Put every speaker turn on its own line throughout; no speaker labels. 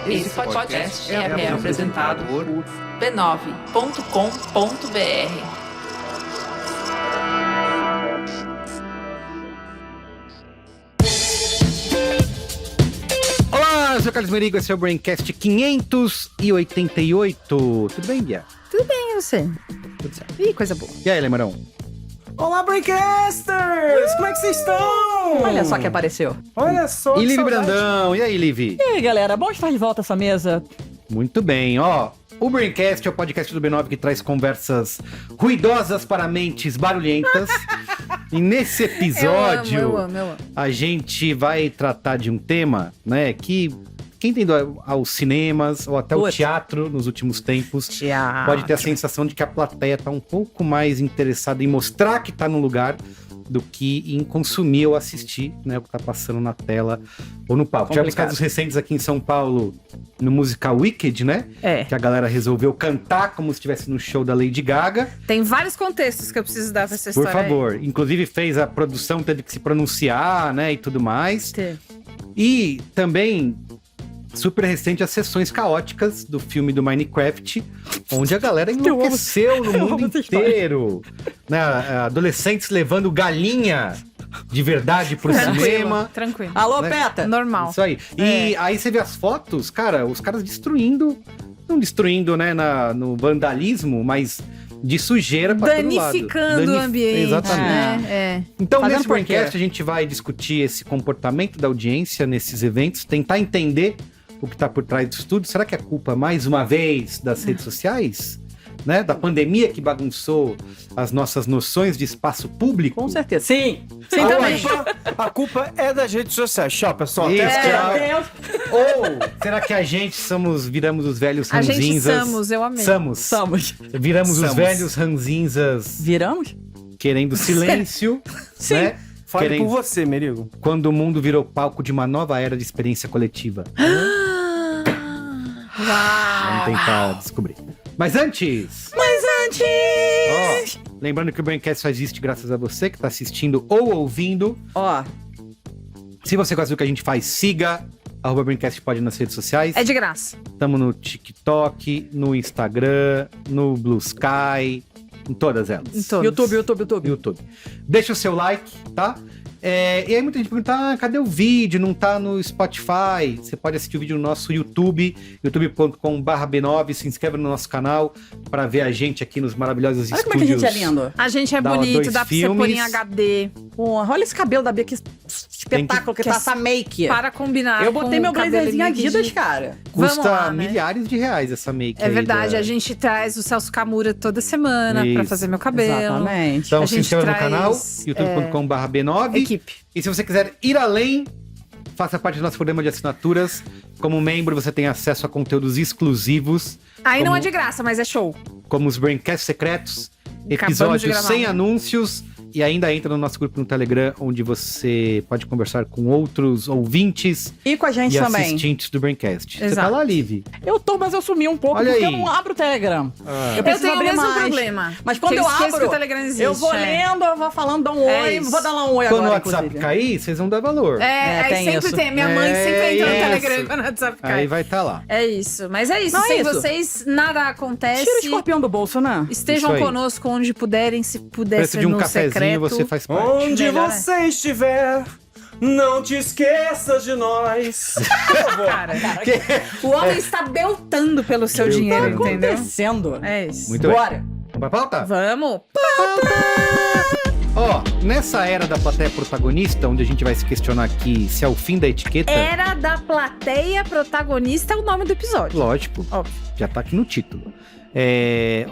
Esse podcast é apresentado por b9.com.br.
Olá, eu sou o Carlos Merigo, esse é o Braincast 588. Tudo bem, Bia?
Tudo bem, e você?
Tudo certo.
Ih, coisa boa.
E aí, Lemarão?
Olá, Braincasters! Como é que vocês estão?
Olha só que apareceu.
Olha só
E
que
Livi
saudade.
Brandão? E aí, Livi?
E aí, galera, bom estar de volta a essa mesa.
Muito bem, ó. O Braincast é o podcast do B9 que traz conversas ruidosas para mentes barulhentas. E nesse episódio,
Eu amo.
a gente vai tratar de um tema, né, que quem tem ido aos cinemas ou até o
Putz.
teatro nos últimos tempos
Teatro.
pode ter a sensação de que a plateia tá um pouco mais interessada em mostrar que tá no lugar do que em consumir ou assistir, né, o que tá passando na tela ou no palco. Tivemos
Complicado.
casos recentes aqui em São Paulo no musical Wicked, né?
É.
Que a galera resolveu cantar como se estivesse no show da Lady Gaga.
Tem vários contextos que eu preciso dar pra essa
Por
história.
favor. Inclusive fez a produção, teve que se pronunciar, né, e tudo mais.
Aí.
E também, super recente, as sessões caóticas do filme do Minecraft, onde a galera enlouqueceu no
eu
mundo
amo essa história.
inteiro. Né, adolescentes levando galinha de verdade pro cinema.
Tranquilo.
Alô,
Né?
Peta?
Normal.
Isso aí. E aí você vê as fotos, cara, os caras destruindo, não destruindo, né, no vandalismo, mas de sujeira pra todo lado.
Danificando o ambiente.
Exatamente.
É.
Então,
Fazendo
nesse Braincast,
porquê?
a gente vai discutir esse comportamento da audiência nesses eventos, tentar entender o que está por trás disso tudo. Será que é culpa, mais uma vez, das redes sociais? Né? Da pandemia que bagunçou as nossas noções de espaço público?
Com certeza. Sim. Sim,
A
também.
a culpa é das redes sociais. Tchau, pessoal.
Isso,
Até
tchau.
Meu Deus.
Ou será que a gente viramos os velhos
A gente
ranzinzas?
somos, eu amei.
Somos.
Viramos os
Somos.
velhos ranzinzas
Viramos?
querendo silêncio,
Sim.
né?
Fale
Querendo-
por você, Merigo.
Quando o mundo virou palco de uma nova era de experiência coletiva. Vamos tentar descobrir. Mas antes, ó, lembrando que o Braincast só existe graças a você que está assistindo ou ouvindo.
Ó,
Se você gosta do que a gente faz, siga @BraincastPod nas redes sociais.
É de graça.
Estamos no TikTok, no Instagram, no Blue Sky, em todas elas.
Em todos.
YouTube. Deixa o seu like, tá? E aí muita gente pergunta, cadê o vídeo? Não tá no Spotify? Você pode assistir o vídeo no nosso YouTube, youtube.com/b9, se inscreve no nosso canal para ver a gente aqui nos maravilhosos
olha como é que a
estúdios.
gente é lindo.
A gente é
Dá
bonito,
dois
dá pra você pôr em
filmes.
HD.
Porra, olha esse cabelo da Bia, que espetáculo que tá essa make.
Para combinar.
Eu botei
com
meu
o cabelinho
blazerzinho Adidas,
de-
cara.
Custa
Vamos lá, né?
milhares de reais essa make
É
aí
verdade,
da-
a gente traz o Celso Camura toda semana pra
Isso.
fazer meu cabelo.
Exatamente.
Então
a
se
gente
inscreva no
traz,
canal, youtube.com/b9.
Equipe.
E se você quiser ir além, faça parte do nosso programa de assinaturas. Como membro, você tem acesso a conteúdos exclusivos,
Aí não
Como-
é de graça, mas é show.
como os Braincasts secretos,
Acabamos de
episódios
gravar
sem
um.
anúncios, e ainda entra no nosso grupo no Telegram, onde você pode conversar com outros ouvintes
E com a gente
e
também.
assistentes do Braincast. Você
Exato.
tá lá, Liv?
Eu tô, mas eu sumi um pouco
Olha
porque
aí.
eu não abro o Telegram.
Ah.
Eu
preciso
tenho o
abrir
mesmo
mais.
problema.
Mas quando
Que
eu
esqueço
abro,
que o Telegram existe.
eu vou
é.
lendo, eu vou falando, dá um
É
oi.
isso.
Vou dar lá um oi
Quando o
agora,
WhatsApp
inclusive.
cair, vocês vão dar valor.
Aí
tem
sempre
isso.
tem. Minha mãe
É
sempre entra no
isso.
Telegram quando o WhatsApp cai.
Aí vai estar lá.
É isso. Mas é isso.
Não, é
Sem
isso.
vocês, nada acontece.
Tira o escorpião do bolso, né?
Estejam
Isso aí.
conosco onde puderem, se puder
Preço
ser
de um
no
cafezinho,
secreto.
você faz parte.
Onde
Melhor, né?
você estiver, não te esqueças de nós.
Cara, o homem está beltando pelo seu dinheiro, entendeu?
Acontecendo.
É isso.
Muito bem.
Bora.
Vamos pra pauta?
Vamos.
Ó, nessa era da plateia protagonista, onde a gente vai se questionar aqui se é o fim da etiqueta,
Era da plateia protagonista é o nome do episódio.
lógico,
Óbvio.
já tá aqui no título.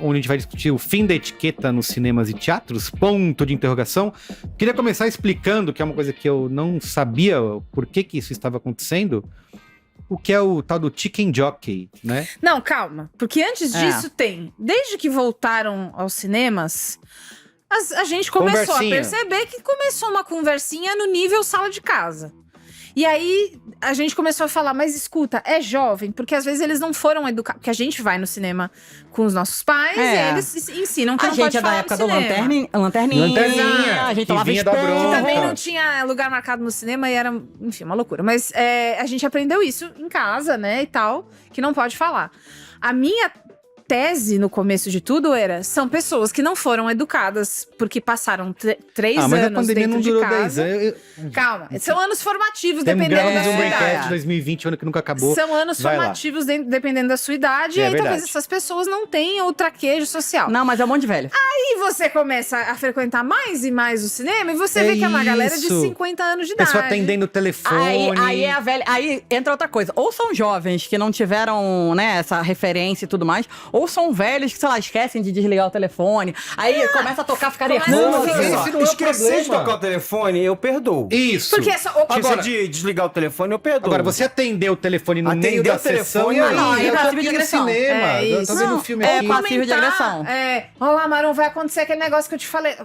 Onde a gente vai discutir o fim da etiqueta nos cinemas e teatros, ponto de interrogação. Queria começar explicando, que é uma coisa que eu não sabia por que isso estava acontecendo, o que é o tal do chicken jockey, né?
Não, calma. Porque antes disso tem, desde que voltaram aos cinemas, a gente começou a
Conversinha.
perceber que começou uma conversinha no nível sala de casa. E aí a gente começou a falar, mas escuta, é jovem? Porque às vezes eles não foram educados. Porque a gente vai no cinema com os nossos pais e eles ensinam que
A
não
gente
pode
é da
falar
época
no
do
cinema.
Lanterninha,
a gente
que
tomava
vinha da
espelho.
bronca.
Também não tinha lugar marcado no cinema e era, enfim, uma loucura. Mas a gente aprendeu isso em casa, né, e tal, que não pode falar. A minha tese no começo de tudo são pessoas que não foram educadas porque passaram 3
mas a
anos
pandemia
dentro
não
de
durou
casa.
10 anos.
Calma, são anos formativos,
Temos
dependendo
gravamos
da
um
sua
Braincast
idade.
2020, ano que nunca acabou.
São anos
Vai lá.
formativos dependendo da sua idade.
É
e aí talvez
verdade.
essas pessoas não tenham o traquejo social.
Não, mas é um monte de velho.
E você começa a frequentar mais e mais o cinema e você vê que é uma galera de
isso.
50 anos de idade.
Pessoa atendendo o telefone.
Aí é a velha. Aí entra outra coisa. Ou são jovens que não tiveram, né, essa referência e tudo mais, ou são velhos que, sei lá, esquecem de desligar o telefone. Aí começa a tocar, ficar
começa
nervoso.
a tocar.
Esse não é o
Esquecer de
problema.
tocar o telefone, eu perdoo.
Isso.
Porque essa.
Agora-
De desligar o telefone, eu perdoo.
Agora, você atendeu o telefone no
Atendeu
meio da
o telefone,
sessão, e aí?
não, aí é
Eu tô
passivo
aqui
de
no
agressão.
cinema, eu tô
isso.
vendo um
Não,
filme
é
aqui.
passivo de agressão.
Olha lá, Maron, vai acontecer aquele negócio que eu te falei.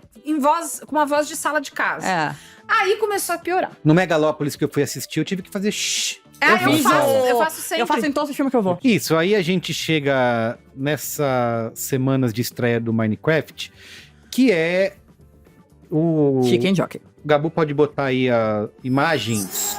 Com uma voz de sala de casa.
É.
Aí começou a piorar.
No Megalópolis que eu fui assistir, eu tive que fazer shhh.
Eu faço sempre.
Eu faço em todos os filmes que eu vou.
Isso, aí a gente chega nessas semanas de estreia do Minecraft, que é o...
Chicken Jockey.
O Gabu pode botar aí imagens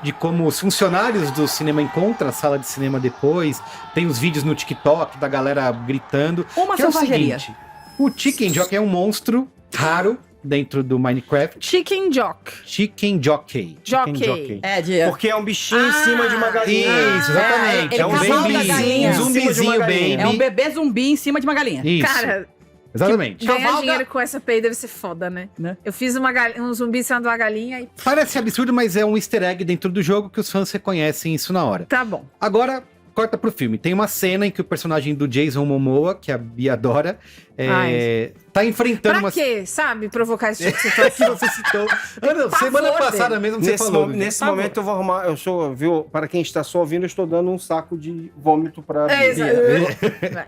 de como os funcionários do cinema encontram a sala de cinema depois. Tem os vídeos no TikTok da galera gritando.
Uma
que é o
selvageria.
seguinte, o Chicken Jockey é um monstro raro dentro do Minecraft.
Chicken Jock.
Chicken Jockey. Chicken
Jockey.
É, de...
Porque é um bichinho em cima de uma galinha.
Isso, exatamente.
ele
É um
cavalga a
baby,
galinha.
um zumbizinho baby.
É um bebê zumbi em cima de uma galinha.
Isso,
Cara,
exatamente.
ganhar
Cavalga-
dinheiro com essa API deve ser foda, né?
Né?
Eu fiz um zumbi em cima de uma galinha e
Parece absurdo, mas é um easter egg dentro do jogo que os fãs reconhecem isso na hora.
tá bom.
Agora, corta pro filme. Tem uma cena em que o personagem do Jason Momoa, que a Bia adora, tá enfrentando
Pra
uma...
quê? Sabe? Provocar esse tipo de situação.
que você citou. Semana
Pavor
passada
dele.
mesmo você falou.
Nesse
Por favor.
momento eu vou arrumar. Viu? Para quem está só ouvindo, eu estou dando um saco de vômito pra
Exato.
Bia.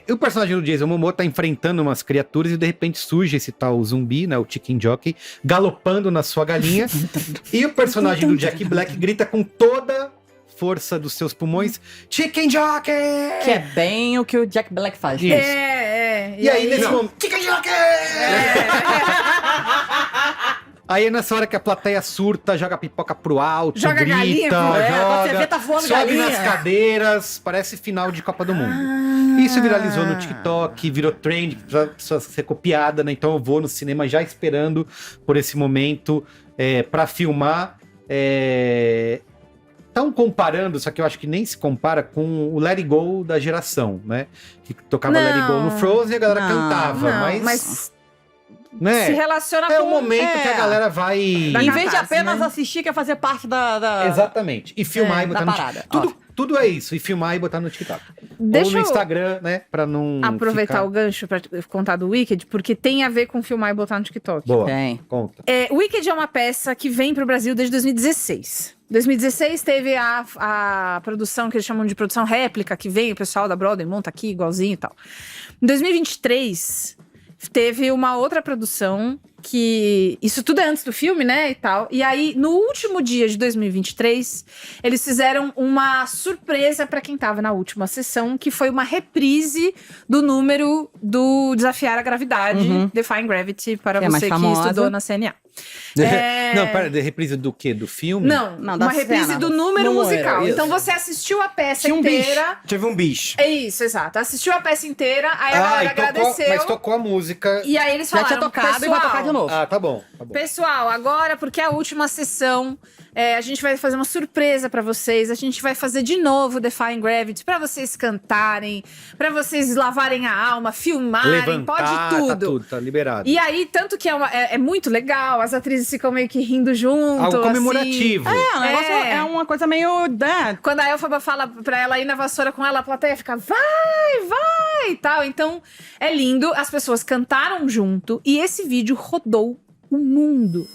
O personagem do Jason Momoa tá enfrentando umas criaturas e de repente surge esse tal zumbi, né, o Chicken Jockey, galopando na sua galinha. E o personagem do Jack Black grita com toda força dos seus pulmões, Chicken Jockey!
Que é bem o que o Jack Black faz.
Isso.
E
E aí, nesse momento, Chicken Jockey! Aí é nessa hora que a plateia surta, joga a pipoca pro alto,
Joga a
grita,
galinha pro alto.
Quando você
joga,
vê, tá voando
sobe
galinha.
nas cadeiras, parece final de Copa do Mundo. Isso viralizou no TikTok, virou trend, precisa ser copiada, né? Então eu vou no cinema já esperando por esse momento pra filmar. Estão comparando, só que eu acho que nem se compara com o Let It Go da geração, né? Que tocava Let It Go no Frozen e a galera cantava, mas né?
se relaciona
É
com
o momento que a galera vai...
Da
Em vez de
catarse,
apenas
né?
assistir, quer fazer parte da...
Exatamente. E filmar e botar
da
no
parada.
Tudo é isso. E filmar e botar no TikTok.
Deixa
Ou no
eu
Instagram, né? Pra não
aproveitar
ficar...
o gancho pra contar do Wicked, porque tem a ver com filmar e botar no TikTok.
Boa,
Tem.
conta.
Wicked é uma peça que vem pro Brasil desde 2016. 2016 teve a produção que eles chamam de produção réplica, que vem o pessoal da Broadway, monta aqui igualzinho e tal. Em 2023, teve uma outra produção que... Isso tudo é antes do filme, né, e tal. E aí, no último dia de 2023, eles fizeram uma surpresa pra quem tava na última sessão, que foi uma reprise do número do Desafiar a Gravidade, Defying Gravity, para
Que é mais
você que
famosa.
estudou na CNA.
Não, pera, de reprise do quê? Do filme?
Não,
Não, da
uma reprise
cena.
do número musical.
isso.
Então você assistiu a peça
Tinha um
inteira.
Teve um bicho.
É isso, exato. Assistiu a peça inteira, aí a galera agradeceu.
Mas tocou a música.
E aí eles
Já
falaram,
tinha tocado e vai tocar de novo.
Ah, tá bom.
Pessoal, agora, porque é a última sessão, a gente vai fazer uma surpresa pra vocês. A gente vai fazer de novo Defying Gravity pra vocês cantarem, pra vocês lavarem a alma, filmarem,
Levantar,
pode tudo.
Tá tudo, tá liberado.
E aí, tanto que é muito legal, as atrizes ficam meio que rindo junto.
Algo comemorativo.
Assim.
O negócio é uma coisa meio... né?
Quando a Elfaba fala pra ela ir na vassoura com ela, a plateia fica, vai e tal. Então, é lindo. As pessoas cantaram junto e esse vídeo rodou o mundo.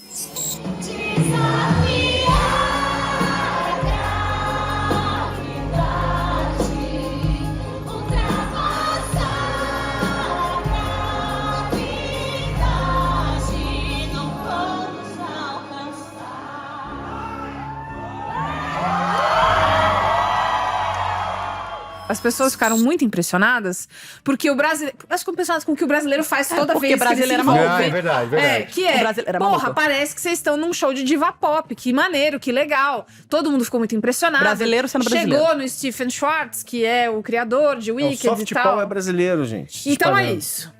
As pessoas ficaram muito impressionadas porque o brasileiro... Elas ficam impressionadas com o que o brasileiro faz toda
porque
vez que ele se
brasileiro é
envolve.
maluco.
É verdade, verdade.
Que
O
é,
brasileiro é
porra,
maluco.
parece que vocês estão num show de diva pop. Que maneiro, que legal. Todo mundo ficou muito impressionado.
Brasileiro sendo brasileiro.
Chegou no Stephen Schwartz, que é o criador de
O
Wicked
soft
e tal.
power é brasileiro, gente.
Então é
Espalhando.
isso.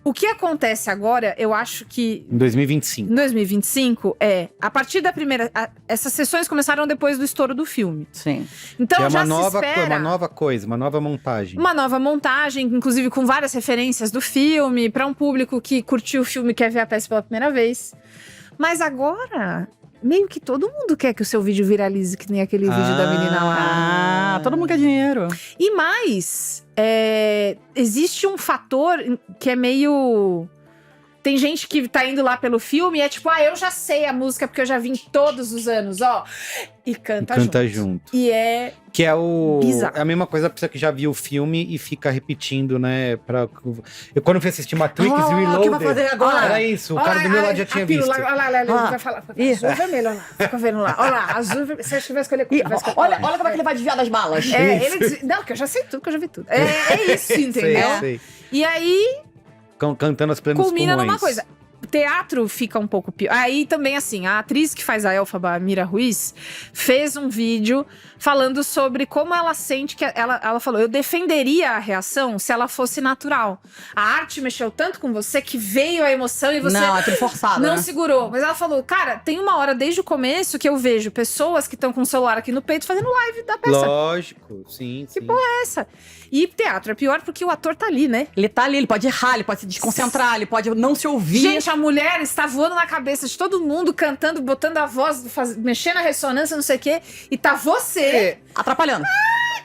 O que acontece agora, eu acho que
Em 2025.
em 2025 a partir da primeira... essas sessões começaram depois do estouro do filme.
Sim.
Então
Que é
já
uma nova,
se espera
uma nova coisa, uma nova montagem.
uma nova montagem, inclusive com várias referências do filme, pra um público que curtiu o filme e quer ver a peça pela primeira vez. Mas agora, meio que todo mundo quer que o seu vídeo viralize, que nem aquele vídeo da menina lá.
Ah, todo mundo quer dinheiro.
E mais, existe um fator que é meio... Tem gente que tá indo lá pelo filme e é tipo, eu já sei a música porque eu já vim todos os anos, ó. E canta,
junto.
E é...
Que é o.
Bizarro.
É a mesma coisa pra pessoa que já viu o filme e fica repetindo, né? Eu, quando fui assistir Matrix
Oh,
Reloaded.
o que vai fazer agora?
Era isso, o cara do meu lado já tinha visto.
Olha lá,
Ah,
vai falar.
isso.
Azul e vermelho, olha lá. Fica vendo lá. Olha lá, azul e vermelho. Você acha que vai escolher qual?
Ih,
Vai escolher
olha
qual?
como é que ele vai desviar das balas.
Não, que eu já sei tudo, que eu já vi tudo. É isso, entendeu?
Sei.
E aí,
Cantando as plenas
culmina
pulmões.
numa coisa. O teatro fica um pouco pior. Aí também, assim, a atriz que faz a Elphaba, Mira Ruiz, fez um vídeo falando sobre como ela sente que... Ela falou, eu defenderia a reação se ela fosse natural. A arte mexeu tanto com você que veio a emoção e você...
Não, é tudo forçado,
não
né?
segurou. Mas ela falou, cara, tem uma hora desde o começo que eu vejo pessoas que estão com o celular aqui no peito fazendo live da peça.
Lógico, sim.
Que porra é essa? E teatro é pior porque o ator tá ali, né?
Ele tá ali, ele pode errar, ele pode se desconcentrar, ele pode não se ouvir.
Gente, a mulher está voando na cabeça de todo mundo, cantando, botando a voz, mexendo a ressonância, não sei o quê. E tá você...
Atrapalhando.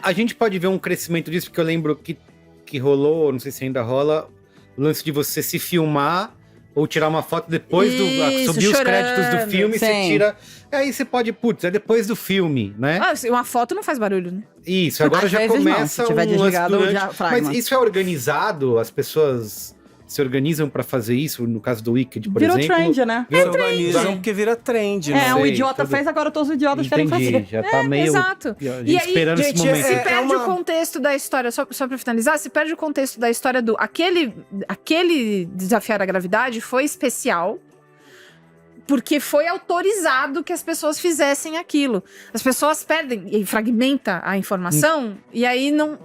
A gente pode ver um crescimento disso, porque eu lembro que rolou, não sei se ainda rola, o lance de você se filmar ou tirar uma foto depois
Isso,
subir os
chorando.
créditos do filme, você
Sim.
tira. Aí você pode, putz, é depois do filme, né?
Uma foto não faz barulho, né?
Isso, agora
Às
já
vezes
começa
não, se tiver
um lance
desligado o
durante.
diafragma.
Mas isso é organizado? As pessoas se organizam pra fazer isso? No caso do Wicked, por
Virou
exemplo?
trend, né?
Se organizam porque vira trend, né?
É, um
sei,
idiota
tudo-
fez, agora todos os idiotas querem
Entendi,
fazer.
já tá meio
Exato.
a gente
E aí,
esperando esse
gente,
momento.
Se
É
perde
uma-
o contexto da história, só pra finalizar, se perde o contexto da história do... Aquele Desafiar a Gravidade foi especial, porque foi autorizado que as pessoas fizessem aquilo. As pessoas perdem e fragmenta a informação, e aí não...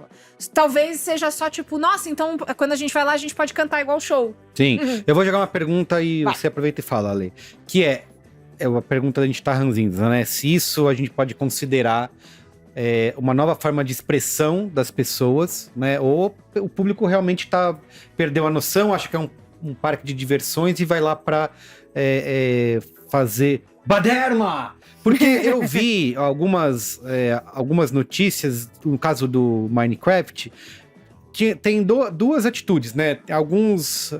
Talvez seja só tipo, nossa, então quando a gente vai lá, a gente pode cantar igual show.
Sim. Eu vou jogar uma pergunta e
Vai.
você aproveita e fala, Ale. Que é uma pergunta da gente tá ranzinza, né? Se isso a gente pode considerar uma nova forma de expressão das pessoas, né? Ou o público realmente perdeu a noção, acha que é um parque de diversões e vai lá pra fazer baderma! Porque eu vi algumas notícias, no caso do Minecraft, que tem duas atitudes, né? Alguns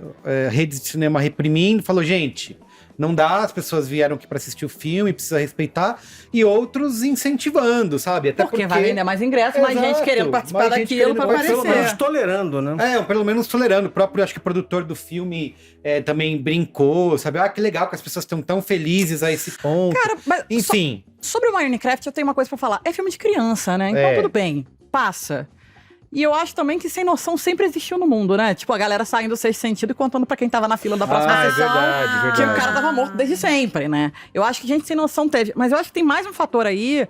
redes de cinema reprimindo, falou, gente, não dá, as pessoas vieram aqui pra assistir o filme, precisa respeitar, e outros incentivando, sabe? Até
Porque vai vender mais ingresso, mais gente
Exato,
querendo participar
mais gente
daquilo
querendo
pra
Pelo menos
aparecer.
tolerando, né?
pelo menos tolerando. O próprio, acho que o produtor do filme também brincou, sabe? Ah, que legal que as pessoas estão tão felizes a esse ponto.
Cara, mas
Enfim,
sobre o Minecraft eu tenho uma coisa pra falar. É filme de criança, né? Então
É.
tudo bem, passa. E eu acho também que sem noção sempre existiu no mundo, né? Tipo, a galera saindo do sexto sentido e contando pra quem tava na fila da próxima
é
sessão.
verdade.
Que o cara tava morto desde sempre, né? Eu acho que gente sem noção teve. Mas eu acho que tem mais um fator aí,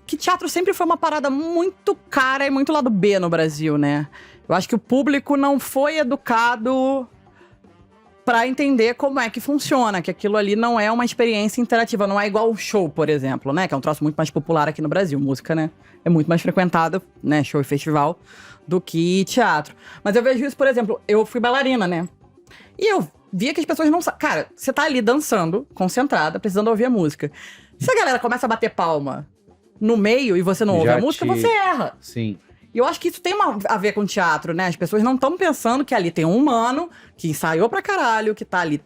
que teatro sempre foi uma parada muito cara e muito lado B no Brasil, né? Eu acho que o público não foi educado pra entender como é que funciona, que aquilo ali não é uma experiência interativa, não é igual o show, por exemplo, né? Que é um troço muito mais popular aqui no Brasil. Música, né? É muito mais frequentado, né? Show e festival, do que teatro. Mas eu vejo isso, por exemplo, eu fui bailarina, né? E eu via que as pessoas não sabem. Cara, você tá ali dançando, concentrada, precisando ouvir a música. Se a galera começa a bater palma no meio e você não ouve
Já
a música, você erra.
sim.
E eu acho que isso tem a ver com teatro, né? As pessoas não estão pensando que ali tem um humano que ensaiou pra caralho, que tá ali,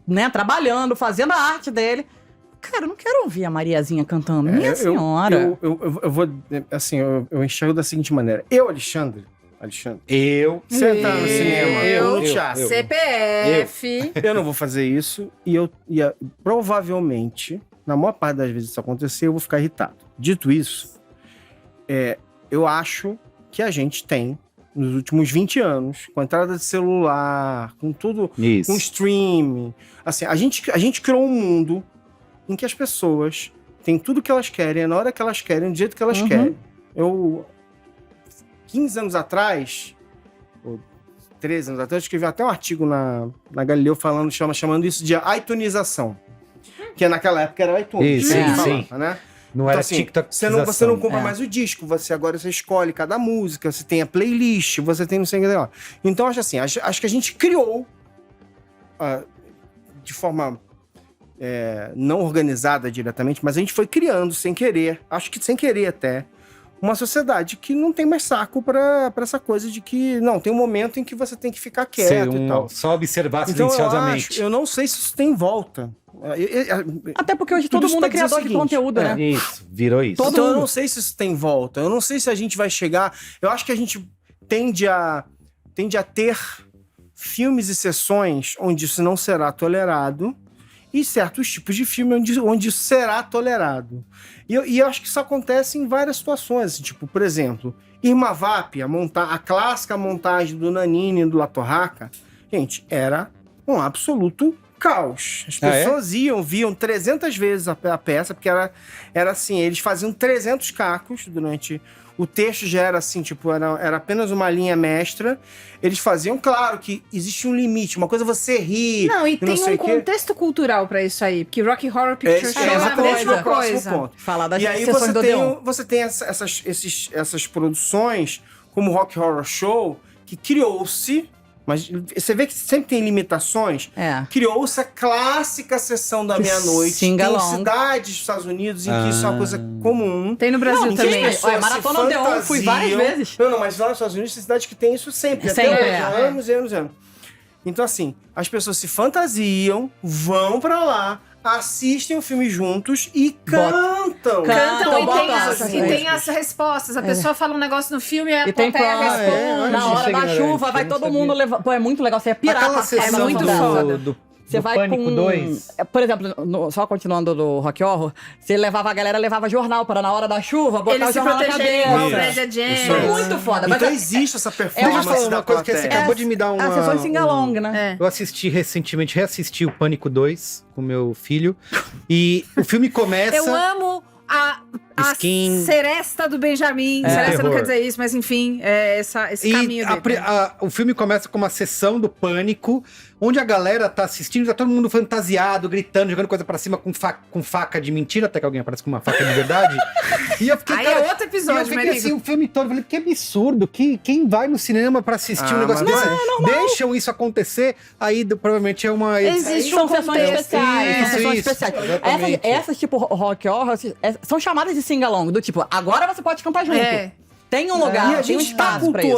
né, trabalhando, fazendo a arte dele. Cara, eu não quero ouvir a Mariazinha cantando. Minha senhora.
Eu vou, assim, eu enxergo da seguinte maneira. Alexandre, você tá no cinema,
Eu,
no teatro.
CPF.
Eu não vou fazer isso e provavelmente, na maior parte das vezes isso acontecer, eu vou ficar irritado. Dito isso, eu acho que a gente tem nos últimos 20 anos, com a entrada de celular, com tudo,
Isso.
com streaming. Assim, a gente criou um mundo em que as pessoas têm tudo que elas querem, na hora que elas querem, do jeito que elas querem. 15 anos atrás, ou 13 anos atrás, eu escrevi até um artigo na Galileu chamando isso de iTunização. Que naquela época era iTunes.
Isso,
que a gente
sim.
falava, né?
Não era
assim,
TikTok.
você não compra mais o disco, agora você escolhe cada música, você tem a playlist, você tem não sei o que lá. Então, acho que a gente criou de forma não organizada diretamente, mas a gente foi criando sem querer, acho que sem querer até, uma sociedade que não tem mais saco pra essa coisa de que, não, tem um momento em que você tem que ficar quieto e tal.
Só observar
Então,
silenciosamente.
eu não sei se isso tem volta.
Até porque hoje
Tudo
todo
isso
mundo
pra
é
dizer o
criador de
seguinte,
conteúdo, né?
Isso, virou isso.
Então eu não sei se isso tem volta. Eu não sei se a gente vai chegar... Eu acho que a gente tende a ter filmes e sessões onde isso não será tolerado e certos tipos de filme onde isso será tolerado. E eu acho que isso acontece em várias situações. Assim, tipo, por exemplo, Irma Vap, a clássica montagem do Nanini e do La Torraca, gente, era um absoluto caos. As pessoas viam 300 vezes a peça, porque era assim, eles faziam 300 cacos durante... O texto já era assim, tipo, era apenas uma linha mestra. Eles faziam, claro que existe um limite, uma coisa é você rir.
Não, e tem
sei
um
o quê.
contexto cultural pra isso aí, porque Rocky Horror Picture Show é a
exatamente
mesma
o próximo
coisa.
ponto.
Falar das
E aí
sessões do Odeon.
você tem essas produções, como o Rock Horror Show, que criou-se, mas você vê que sempre tem limitações, criou-se a clássica sessão da meia-noite. Tem
Sing-along.
cidades dos Estados Unidos em que isso é uma coisa comum.
Tem no Brasil
Não,
também.
tem, olha, Maratona Odeon, fui várias vezes.
Não, mas lá nos Estados Unidos tem cidades que tem isso sempre.
Sempre,
até hoje, anos e anos e anos. Então, assim, as pessoas se fantasiam, vão pra lá, assistem o filme juntos e cantam.
Cantam e
bota
tem,
essas
e tem as respostas. A pessoa fala um negócio no filme e a
E tem
plateia
prova,
responde.
Na hora da chuva, vai todo mundo levar. Pô, é muito legal. Você é pirata.
Aquela sessão
muito
do,
foda.
Você
do
vai
Pânico
com...
2.
Por exemplo, só continuando do Rock Horror, você levava a galera, levava jornal para na hora da chuva, botar
Eles
o
se
jornal na
protegerem
cabeça.
igual o Fred James.
Isso é.
Muito foda. Mas
Então existe essa
Deixa eu
performance
falar
da
uma coisa que você
plateia.
acabou de me dar uma...
As sessões sing-along, né?
É.
Eu assisti reassisti o Pânico 2 com meu filho. E o filme começa...
Eu amo a
Skin.
seresta do Benjamin. Seresta não
terror.
quer dizer isso, mas enfim, é esse caminho dele.
O filme começa com uma sessão do Pânico, onde a galera tá assistindo, tá todo mundo fantasiado, gritando, jogando coisa pra cima com faca de mentira, até que alguém aparece com uma faca de verdade. E eu fiquei,
Aí
cara,
é outro episódio,
e eu fiquei
meu
assim,
amigo.
o filme todo, eu falei, que absurdo, quem vai no cinema pra assistir um negócio
mas
desse? Deixam isso acontecer, aí provavelmente é uma...
Existe
São
um
sessões
contexto.
especiais. São sessões
Isso,
especiais.
exatamente.
Essas, tipo, Rock Horror, são chamadas de sing-along, do tipo, agora você pode cantar junto.
É.
Tem um lugar,
E a
tem um
gente está
espaço pra isso.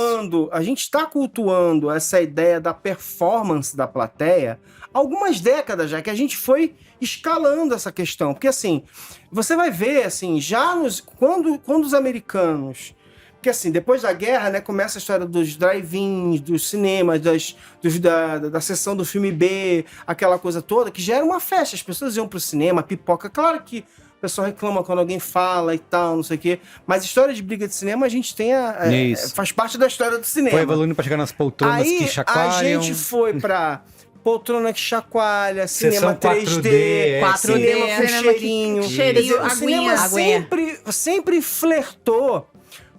cultuando essa ideia da performance da plateia há algumas décadas já, que a gente foi escalando essa questão. Porque, assim, você vai ver, assim, quando os americanos... Porque, assim, depois da guerra, né, começa a história dos drive-ins, dos cinemas, da sessão do filme B, aquela coisa toda, que já era uma festa. As pessoas iam pro cinema, pipoca. Claro que o pessoal reclama quando alguém fala e tal, não sei o quê. Mas história de briga de cinema, a gente tem faz parte da história do cinema.
Foi evoluindo pra chegar nas poltronas
Aí,
que chacoalham.
a gente foi pra poltrona que chacoalha,
Sessão
cinema 3D,
4D,
cinema com
cinema que-
cheirinho.
cheirinho,
Quer dizer, o
aguinha.
cinema sempre flertou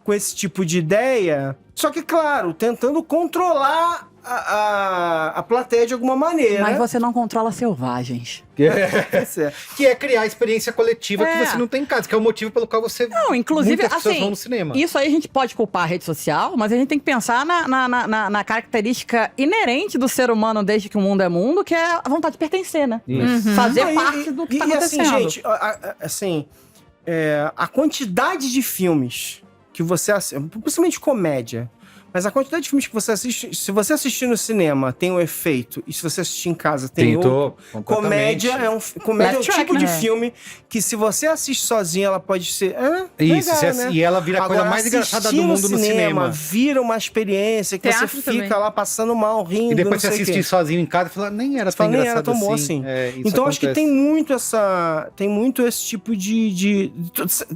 com esse tipo de ideia, só que, claro, tentando controlar a plateia de alguma maneira.
Mas você não controla selvagens.
Que é criar a experiência coletiva que
É.
você não tem em casa, que é o motivo pelo qual você...
Não, inclusive,
muitas pessoas
assim,
vão no cinema.
isso aí a gente pode culpar a rede social, mas a gente tem que pensar na característica inerente do ser humano desde que o mundo é mundo, que é a vontade de pertencer, né?
Isso.
Fazer
Não,
parte do que tá
e
acontecendo.
assim, gente, a quantidade de filmes que você assiste, principalmente comédia, mas a quantidade de filmes que você assiste, se você assistir no cinema tem um efeito, e se você assistir em casa tem outro. Comédia é um
Left track,
tipo de
né?
filme que se você assiste sozinho, ela pode ser...
Isso,
legal, né?
e ela vira a coisa
Agora,
mais engraçada do
assistir
mundo no cinema.
vira uma experiência que
Teatro
você
também.
fica lá passando mal, rindo,
E depois você
não sei o quê.
assistir sozinho em casa e fala, nem era
Você
tão
fala, nem era
engraçado
tão bom
assim.
assim.
É, isso
Então acho que
acontece.
tem muito esse tipo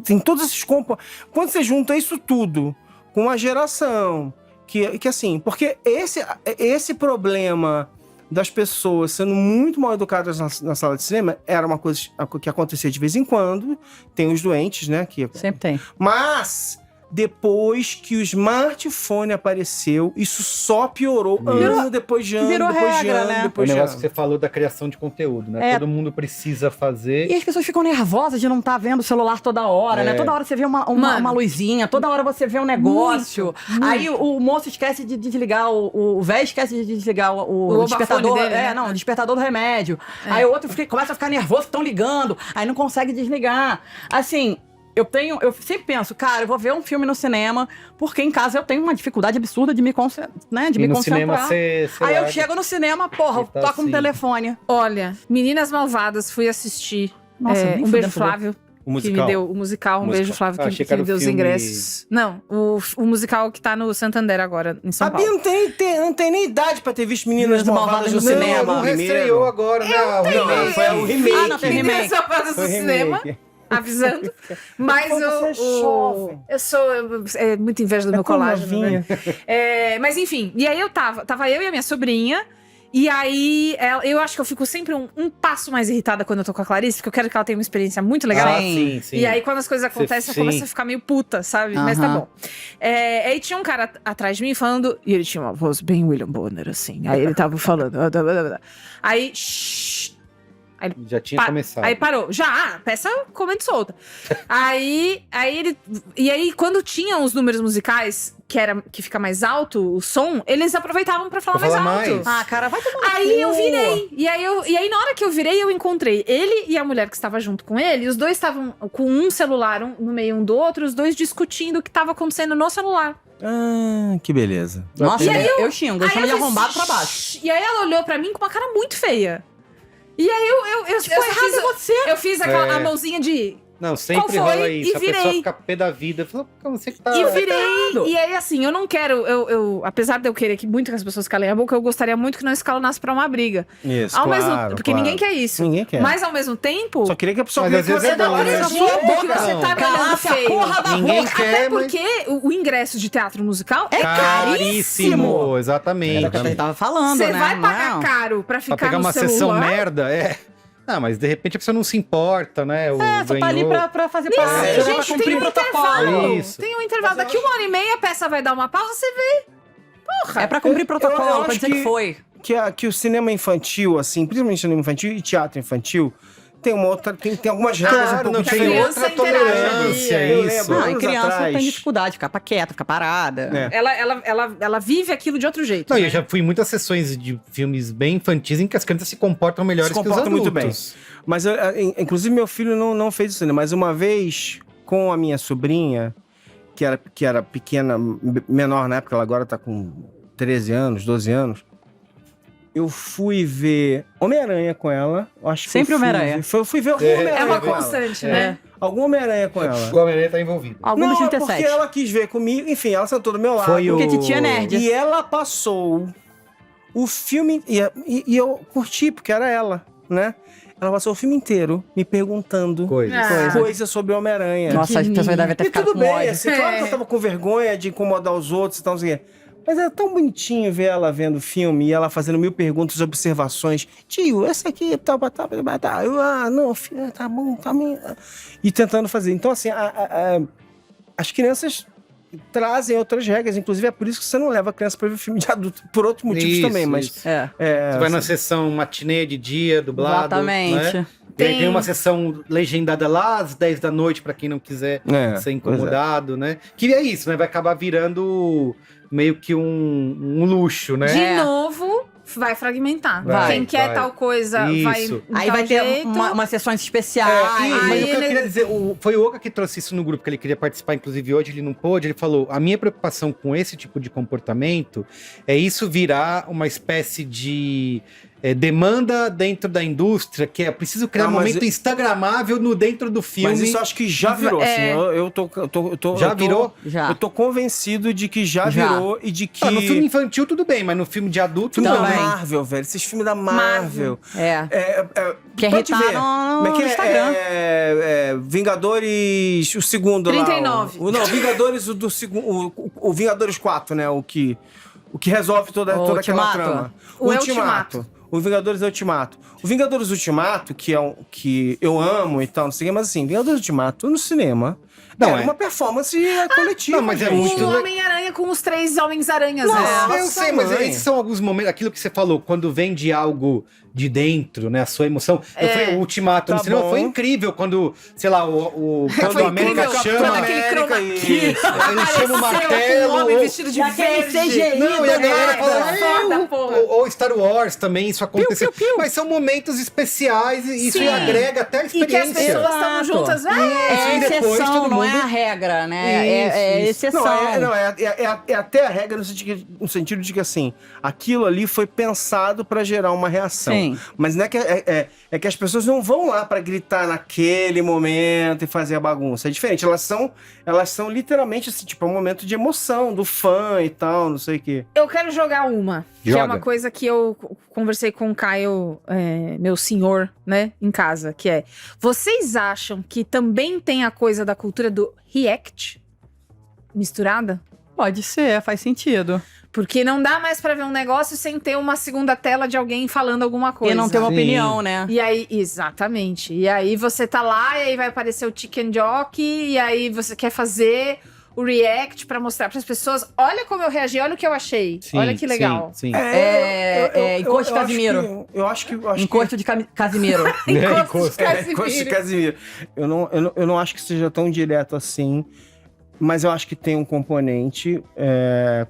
tem todos esses quando você junta isso tudo com uma geração que assim, porque esse problema das pessoas sendo muito mal educadas na sala de cinema era uma coisa que acontecia de vez em quando. Tem os doentes, né?
Sempre tem.
Mas depois que o smartphone apareceu, isso só piorou ano depois de ano,
virou
depois de
regra,
ano,
né?
O
depois de
negócio que
ano.
você falou da criação de conteúdo, né?
É.
Todo mundo precisa fazer.
E as pessoas ficam nervosas de não estar vendo o celular toda hora, né? Toda hora você vê uma luzinha, toda hora você vê um negócio. Aí o moço esquece de desligar, o velho esquece de desligar o despertador.
dele, né?
O despertador do remédio. Aí o outro começa a ficar nervoso, estão ligando, aí não consegue desligar. Assim. Eu sempre penso, cara, eu vou ver um filme no cinema, porque em casa eu tenho uma dificuldade absurda de me concentrar, né? De
E
me
no
concentrar.
cinema você
Aí eu
larga.
chego no cinema, porra,
E tá
toco no
assim.
telefone.
Olha, Meninas Malvadas, fui assistir.
Nossa, nem
Um
fudendo
beijo,
por dentro.
Flávio.
O
Que me deu o musical. Um beijo, Flávio,
Ah,
que
achei que era
me deu
o
os
filme-
ingressos. Não, o musical que tá no Santander agora, em São
A Bia
Paulo.
não tem nem idade pra ter visto Meninas Malvadas no
no
cinema.
Não
primeiro.
estreou agora, né? O remake.
Foi o remake.
Ah, não, tem remake.
Meninas Malvadas
Foi
no
o
cinema.
remake.
Avisando. Mas
Como você é jovem.
eu sou. É muito inveja do meu
tão
colágeno, né?
novinha.
Mas enfim, e aí eu tava eu e a minha sobrinha. E aí, eu acho que eu fico sempre um passo mais irritada quando eu tô com a Clarice, porque eu quero que ela tenha uma experiência muito legal.
Ah,
Sim.
sim.
E aí, quando as coisas acontecem, eu
sim.
começo a ficar meio puta, sabe? Mas tá
Aham.
bom. Aí tinha um cara atrás de mim falando, e ele tinha uma voz bem William Bonner, assim. Aí ele tava falando. Aí, shh.
Já tinha começado.
Aí parou. Já, peça comendo solta. aí ele. E aí, quando tinham os números musicais, que fica mais alto o som, eles aproveitavam pra falar
Pra
mais
falar
alto.
mais.
Ah, cara, vai tomar no
Aí
cu.
eu virei. E aí, na hora que eu virei, eu encontrei ele e a mulher que estava junto com ele. E os dois estavam com um celular no meio um do outro, os dois discutindo o que estava acontecendo no celular.
Ah, que beleza.
Nossa,
E aí
eu xingo, eu chamo de
eu fiz,
arrombado pra baixo.
"Shh". E aí ela olhou pra mim com uma cara muito feia. E aí eu
Tipo, errado é você.
Eu fiz aquela
É.
a mãozinha de.
Não, sempre
Qual foi?
rola isso.
E
A pessoa
virei.
fica pé da vida. Fala, como você que tá...
E virei.
errado.
E aí, assim, eu não quero. Apesar de eu querer que muito que as pessoas calem a boca, eu gostaria muito que não escalonasse pra uma briga.
Isso,
Ao
claro,
mesmo, porque
claro.
ninguém quer isso.
Ninguém quer.
Mas ao mesmo tempo.
Só queria que a pessoa
Mas às
visse
vezes
que
é
você
bom,
tá
né?
acredite
olhando
que você
Não.
tá me olhando
Calasse a
feio.
porra da
Ninguém
boca.
quer,
Até
mas...
porque o ingresso de teatro musical é
Caríssimo, exatamente.
Era o que a gente tava falando,
Você
né?
vai
Não
pagar
é?
caro pra
Pra
ficar
pegar
no
uma
celular.
sessão merda, Não, mas de repente a pessoa não se importa, né?
Só tá ali pra fazer parte, né? Pra
Gente, tem
cumprir
um
protocolo.
intervalo.
Isso.
Tem um intervalo. Daqui 1h30 a peça vai dar uma pausa, você vê. Porra.
É pra cumprir
eu
protocolo,
acho
pra dizer que foi.
que o cinema infantil, assim, principalmente cinema infantil e teatro infantil, tem uma outra. Tem algumas regras
Claro,
um pouco
não tem
criança
outra
interage
tolerância,
ali,
eu
isso.
lembro.
Não, e
anos
criança
atrás.
tem dificuldade, ficar quieta, ficar parada.
É.
Ela vive aquilo de outro jeito.
Não,
né?
eu já fui em muitas sessões de filmes bem infantis em que as crianças se comportam melhores
Se
que os
comporta
adultos.
muito bem. Mas, inclusive, meu filho não fez isso ainda. Mas uma vez, com a minha sobrinha, que era pequena, menor na época, ela agora tá com 13 anos, 12 anos, eu fui ver Homem-Aranha com ela. Eu acho que
Sempre
eu fui
Homem-Aranha.
ver- Eu fui ver algum
É.
Homem-Aranha
É uma
com ela.
constante,
É.
né?
Algum Homem-Aranha com ela.
O Homem-Aranha tá envolvido.
Algum dos
Não,
37.
porque ela quis ver comigo. Enfim, ela sentou do meu lado.
Foi o...
Porque titia nerd.
E ela passou o filme... E eu curti, porque era ela, né? Ela passou o filme inteiro me perguntando
Coisas.
Ah.
coisas sobre o Homem-Aranha.
Nossa, as pessoas devem ter
E
ficado
tudo
com
bem,
ódio.
assim, claro que eu tava com vergonha de incomodar os outros e tal, não sei o quê. Mas era tão bonitinho ver ela vendo o filme e ela fazendo 1000 perguntas e observações. Tio, essa aqui, tá. Eu, não, filho, tá bom, tá bem. E tentando fazer. Então, assim, as crianças trazem outras regras. Inclusive, é por isso que você não leva a criança pra ver filme de adulto. Por outros motivos
Isso,
também, mas...
isso.
É,
Você vai na sessão matinê de dia, dublado.
exatamente.
Né? E aí
Tem-
tem uma sessão legendada lá às 10 da noite, pra quem não quiser ser incomodado, né? Que é isso, né? Vai acabar virando meio que um luxo, né?
De
É.
novo, vai fragmentar.
Vai,
Quem quer
vai.
tal coisa vai.
Isso.
de
Aí
tal
vai ter
jeito.
umas sessões especiais.
Mas
Aí
o que eu
ele-
queria dizer, foi o Oka que trouxe isso no grupo, que ele queria participar, inclusive hoje ele não pôde, ele falou, a minha preocupação com esse tipo de comportamento é isso virar uma espécie de demanda dentro da indústria, que é preciso criar
Não,
um
mas
momento instagramável no dentro do filme.
Mas isso eu acho que já virou, assim. Eu tô
virou?
Já.
Eu tô convencido de que já virou e de que...
No filme infantil tudo bem, mas no filme de adulto
Filme da
não.
Marvel, velho. Esses filmes da Marvel.
Quer
pode
irritar
ver.
no
Como é que
Instagram.
Vingadores, o segundo
39.
lá. Não, Vingadores do segundo... O Vingadores 4, né? O que resolve toda aquela
Ultimato.
trama.
O Ultimato.
O Vingadores Ultimato. O Vingadores Ultimato, que é que eu amo e tal, não sei o que, mas assim, Vingadores Ultimato no cinema
Não,
uma performance coletiva.
não, mas é
gente.
muito
O Homem-Aranha com os 3 Homens-Aranhas, né?
Nossa,
Eu sei, mas
mãe.
esses são alguns momentos, aquilo que você falou, quando vem de algo de dentro, né, a sua emoção. O Ultimato no
Tá
cinema
bom.
foi incrível quando, sei lá, o Capitão
Foi
América
incrível,
chama,
quando aquele chroma key
ele chama o martelo,
um homem
ou-
vestido de
Aquele
verde.
CGI
Não, e a galera fala,
foda, porra.
ou Star Wars também, isso aconteceu.
piu, piu.
Mas são momentos especiais e isso
Sim.
agrega até a
E que as
experiência.
pessoas estavam
Exato.
juntas.
É
e depois
exceção,
todo
não é
mundo-
a regra, né? É
Isso.
exceção.
É até a regra no sentido de que, assim, aquilo ali foi pensado pra gerar uma reação.
Sim.
Mas não é que, é que as pessoas não vão lá pra gritar naquele momento e fazer a bagunça. É diferente. Elas são literalmente, assim, tipo, um momento de emoção do fã e tal, não sei o quê.
Eu quero jogar uma. Que é
Joga.
uma coisa que eu conversei com o Caio, meu senhor, né, em casa, que é... Vocês acham que também tem a coisa da cultura do react misturada?
Pode ser, faz sentido.
Porque não dá mais pra ver um negócio sem ter uma segunda tela de alguém falando alguma coisa.
E não ter uma
Sim.
opinião, né?
E aí, exatamente. E aí você tá lá, e aí vai aparecer o Chicken Jockey, e aí você quer fazer o react pra mostrar pras pessoas, olha como eu reagi, olha o que eu achei.
Sim,
olha que legal.
Sim, sim.
Encosto de Casimiro.
Eu acho que...
Encosto de Casimiro.
Encosto de
Encosto de Casimiro. Eu não acho que seja tão direto assim, mas eu acho que tem um componente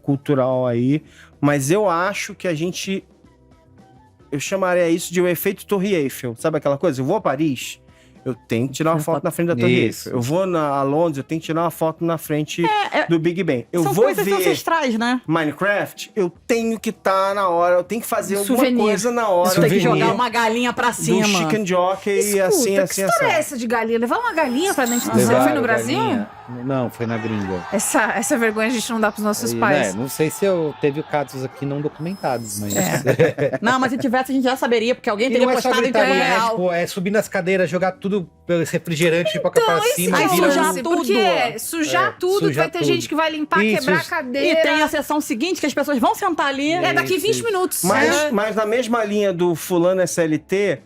cultural aí. Mas eu acho que a gente... Eu chamaria isso de o efeito Torre Eiffel. Sabe aquela coisa? Eu vou a Paris, eu tenho que tirar uma foto na frente da Torre
Isso.
Eiffel. Eu vou a Londres, eu tenho que tirar uma foto na frente do Big Ben. Eu
São
vou
coisas
ver
ancestrais, né?
Minecraft, eu tenho que estar na hora, eu tenho que fazer alguma
Souvenir.
coisa na hora.
Você tem que
Souvenir.
jogar uma galinha pra
do
cima.
Chicken Jockey e assim,
que
assim,
história é
assim.
essa de galinha? Levar uma galinha pra dentro do céu?
Levaram
Foi no Brasil?
galinha. Não, foi na gringa.
Essa vergonha a gente não dá pros nossos
E,
pais.
né, não sei se teve casos aqui não documentados, mas...
Não, mas se tivesse, a gente já saberia, porque alguém
E
teria
não é só
postado em tempo
gritaria, né?
real.
Tipo, é subir nas cadeiras, jogar tudo esse refrigerante, pipoca pra cima.
aí
e vira
sujar
um-
tudo.
Porque sujar tudo,
sujar
vai ter
tudo.
gente que vai limpar,
Isso,
quebrar a
isso.
cadeira.
E tem a sessão seguinte, que as pessoas vão sentar ali.
É daqui 20
Isso.
minutos.
Mas na mesma linha do fulano SLT,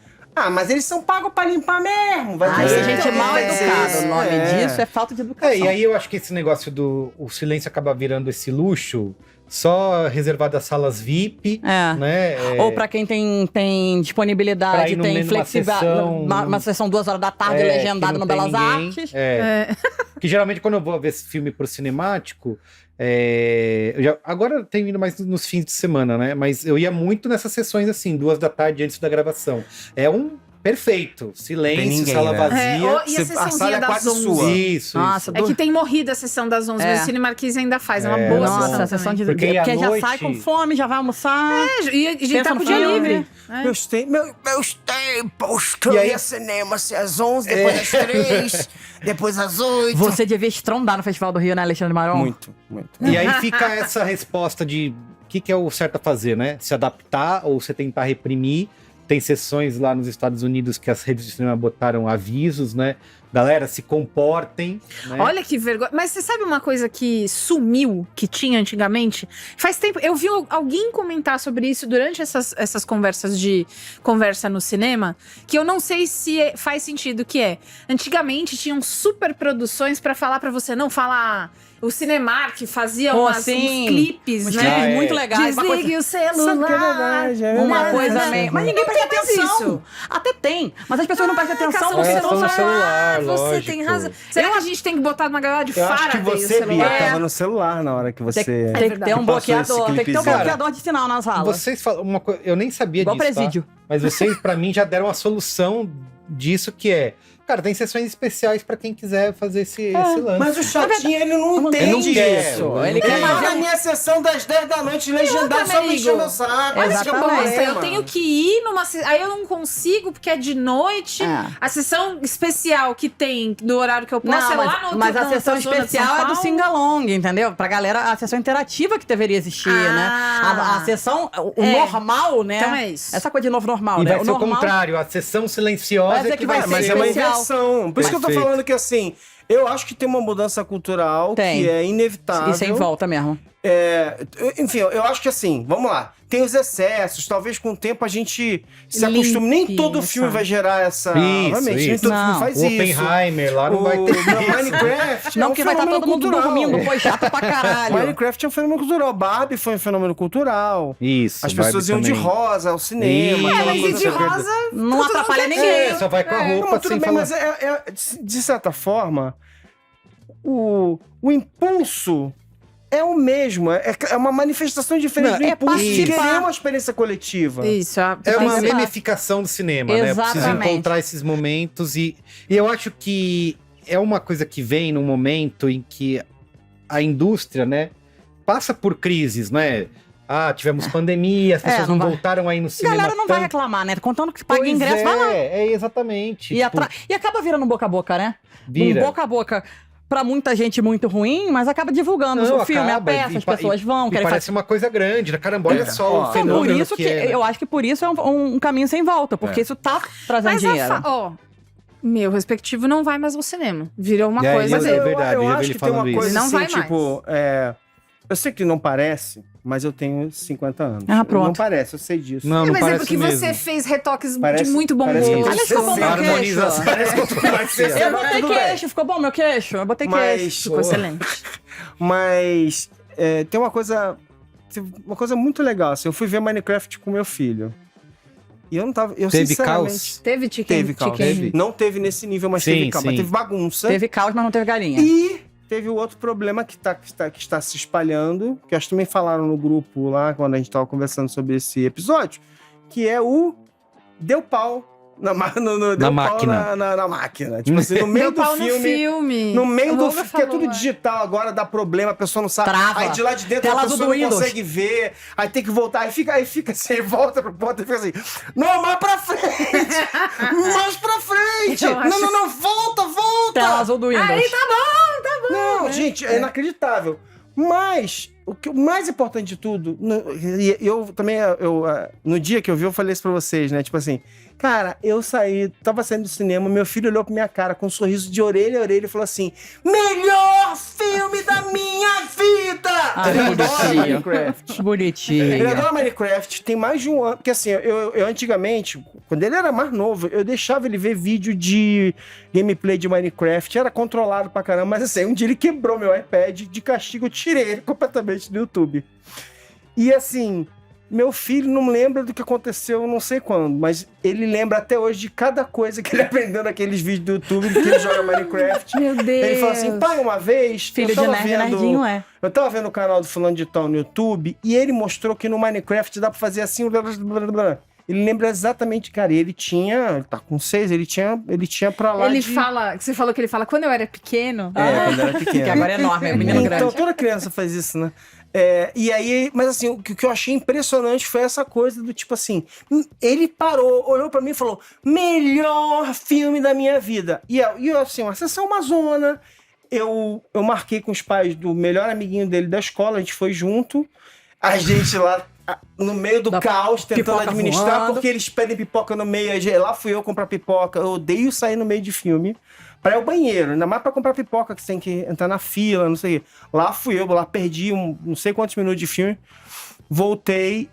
mas eles são pagos pra limpar mesmo. Vai
Aí
ter
é gente mal educada. O nome disso é falta de educação.
E aí eu acho que esse negócio o silêncio acaba virando esse luxo só reservado às salas VIP,
É.
né?
Ou pra quem tem disponibilidade,
Pra ir
tem
numa
flexibilidade.
sessão-
Uma sessão 2 horas da tarde,
que
legendada
não
no
tem
Belas
ninguém.
Artes.
Que geralmente quando eu vou ver esse filme pro cinemático, agora eu tenho ido mais nos fins de semana, né? Mas eu ia muito nessas sessões assim, 2 da tarde antes da gravação. É um perfeito, silêncio,
Tem ninguém,
sala
né?
vazia.
E a
A
sessãozinha
sala é
das
quase
11.
sua.
Isso,
Nossa,
isso.
É que tem morrido a sessão das 11, mas
É.
o Cine Marquise ainda faz. É uma
É,
boa
nossa,
sessão
Nossa, a sessão de...
Porque
Porque
à
já
noite-
sai com fome, já vai almoçar.
E tá
Pensa
com
no
o dia
filme.
livre.
Meus tempos que eu
E aí-
ia cinema assim, às 11, depois às 3, depois às 8.
Você devia estrondar no Festival do Rio, né, Alexandre Maron?
Muito, muito.
E aí fica essa resposta de o que é o certo a fazer, né? Se adaptar ou você tentar reprimir. Tem sessões lá nos Estados Unidos que as redes de cinema botaram avisos, né? Galera, se comportem. Né?
Olha que vergonha. Mas você sabe uma coisa que sumiu, que tinha antigamente? Faz tempo, eu vi alguém comentar sobre isso durante essas conversas de conversa no cinema, que eu não sei se faz sentido, que é, antigamente tinham super produções pra falar pra você não falar. O Cinemark fazia
Pô,
uns
sim.
clipes,
Uns
né?
clipes
Ah, é.
muito legais. Uma coisa-
Desligue o
Sabe que é
celular.
verdade, é
Uma
verdade.
coisa meio. Mas ninguém presta
mais
atenção.
isso.
Até tem. Mas as pessoas não prestam atenção
Caçam
porque
É,
não
só no
são.
celular,
Você
lógico.
tem razão. Será que a gente tem que botar uma galera de
Eu acho que
Faraday o
você, Bia,
celular?
tava no celular na hora que você...
Tem que ter
verdade.
um
Passou esse
bloqueador. Tem que ter um
clipezinho.
bloqueador de sinal na sala.
Vocês falam uma coisa, eu nem sabia
Igual
disso,
presídio.
tá? Mas vocês, pra mim, já deram a solução disso, que é Cara, tem sessões especiais pra quem quiser fazer esse lance.
Mas o chatinho, ele não
Ele
entende
não quer,
isso.
ele
Ele
quer
vai
fazer
na minha sessão das 10 da noite, legendado, só me enchendo o saco.
Mas
Esse que é o
nossa,
problema.
eu tenho que ir numa aí eu não consigo porque é de noite. A sessão especial que tem do horário que eu posso
Não,
é lá no
mas a
na
sessão
outra zona de
especial
São
é do
Paulo.
Singalong, entendeu? Pra galera, a sessão interativa que deveria existir, né? A sessão, o normal, né?
Então é isso.
Essa coisa de novo normal,
E
né?
vai ser o contrário, a sessão silenciosa
Mas é que vai
ser...
ser
Mas é uma
especial.
inversão. Por isso que eu tô
Perfeito.
falando que, assim, eu acho que tem uma mudança cultural
Tem.
que é inevitável.
E sem volta mesmo.
Enfim, eu acho que assim, vamos lá. Tem os excessos, talvez com o tempo a gente se
Limpe,
acostume. Nem todo filme
sabe?
vai gerar essa.
Isso,
Obviamente, nem
isso.
todo
Não.
filme faz
O
isso.
Oppenheimer lá não vai ter isso.
Minecraft.
Não,
é um
porque vai estar
fenômeno
todo mundo
cultural.
dormindo, pô, chato pra caralho.
Minecraft é um fenômeno cultural. Barbie foi um fenômeno cultural.
Isso,
As pessoas iam
Barbie
de
também.
rosa ao cinema. aquela
Mas ir
coisa
de
toda.
rosa
Não atrapalha ninguém.
Só vai com a roupa
Não, tudo
sem
bem,
falar.
mas de certa forma, o impulso é o mesmo. É uma manifestação diferente
Não,
do
é
impulso de
participar.
querer uma experiência coletiva.
Isso,
É uma
participar.
memificação do cinema, né? Eu preciso
Exatamente.
encontrar esses momentos e eu acho que é uma coisa que vem num momento em que a indústria, né, passa por crises, né? Ah, tivemos pandemia, as pessoas
não
não
vai-
voltaram aí no
A
cinema.
galera não vai
tanto.
reclamar, né? Contando que paga
Pois
ingresso, vai lá.
exatamente.
E,
tipo,
e acaba virando boca a boca, né?
vira.
Um boca a boca pra muita gente muito ruim, mas acaba divulgando
Não,
o filme,
acaba,
a peça,
e
as
pa-
pessoas vão,
E
querem
parece uma coisa grande, né? Caramba, olha só o
Ó,
Então,
fenômeno
por isso que,
é, né?
eu acho que por isso é um caminho sem volta, porque isso tá trazendo
Mas
dinheiro.
ó, meu respectivo não vai mais ao cinema. Virou uma
É,
coisa
mas
dele.
é verdade,
eu
já vi
acho
ele
que tem uma
falando isso.
coisa
Não
assim,
vai mais.
tipo... eu sei que não parece, mas eu tenho 50 anos.
Ah, pronto.
Não parece, eu sei disso.
Não, não
Mas é
parece
porque
mesmo.
você fez retoques
Parece-
de muito bom
parece que
gosto.
Aliás, ficou bom meu queixo.
Harmonização.
Parece que eu tô mais
Eu botei queixo, ficou bom meu queixo? Eu botei queixo.
Mas,
Ficou excelente.
mas tem uma coisa muito legal, assim, eu fui ver Minecraft com meu filho. E eu não tava... Eu,
Teve
sinceramente,
caos?
Teve chicken?
Teve caos.
chicken.
Não teve nesse nível, mas
Sim,
teve caos. Mas
sim.
teve bagunça.
Teve caos, mas não teve galinha.
E teve o outro problema que está se espalhando, que acho que também falaram no grupo lá, quando a gente estava conversando sobre esse episódio, que é o deu pau na
máquina.
Na máquina. Tipo assim, no meio
Deu
do
pau no
filme...
filme.
No meio
O
do
Logan
filme, que é
falou,
tudo digital, agora dá problema, a pessoa não sabe.
Trava.
Aí de lá de dentro
Tela
a
azul
pessoa
do
não
Windows.
consegue ver, aí tem que voltar, aí fica assim, volta pro ponto e fica assim, não, mais pra frente! Mais pra frente!
Eu acho-
Não, volta!
Tela azul do Windows.
Aí tá bom.
Não, gente, é inacreditável. Mas, o mais importante de tudo, e eu também, no dia que eu vi, eu falei isso pra vocês, né? Tipo assim, cara, eu tava saindo do cinema, meu filho olhou pra minha cara com um sorriso de orelha a orelha e falou assim: melhor filme da minha vida!
Ah,
Ele adora
bonitinho.
Minecraft.
Bonitinho.
Ele adora Minecraft, tem mais de um ano. Porque assim, eu antigamente, quando ele era mais novo, eu deixava ele ver vídeo de gameplay de Minecraft, era controlado pra caramba, mas assim, um dia ele quebrou meu iPad, de castigo eu tirei ele completamente do YouTube. E assim, meu filho não lembra do que aconteceu não sei quando, mas ele lembra até hoje de cada coisa que ele aprendeu naqueles vídeos do YouTube que ele joga Minecraft.
Meu Deus.
Ele fala assim, pai, uma vez...
Filho
eu
de
tava
nerd,
vendo-
nerdinho é.
Eu tava vendo o canal do fulano de tal no YouTube e ele mostrou que no Minecraft dá pra fazer assim... Blá, blá, blá, blá. Ele lembra exatamente, cara, ele tá com 6, ele tinha pra lá
Ele
de...
fala, você falou que ele fala, quando eu era pequeno.
Quando era
Que
pequeno.
agora é enorme, é um menino
Então,
grande.
toda criança faz isso, né? E aí, mas assim, o que eu achei impressionante foi essa coisa do tipo assim, ele parou, olhou pra mim e falou, melhor filme da minha vida. E eu assim, uma sessão Amazona, eu marquei com os pais do melhor amiguinho dele da escola, a gente foi junto, a gente lá no meio do
Da
caos, tentando
pipoca
administrar,
voando.
porque eles pedem pipoca no meio, aí lá fui eu comprar pipoca, eu odeio sair no meio de filme, pra ir ao banheiro, ainda mais pra comprar pipoca, que você tem que entrar na fila, não sei o quê. Lá fui eu, lá perdi não sei quantos minutos de filme, voltei,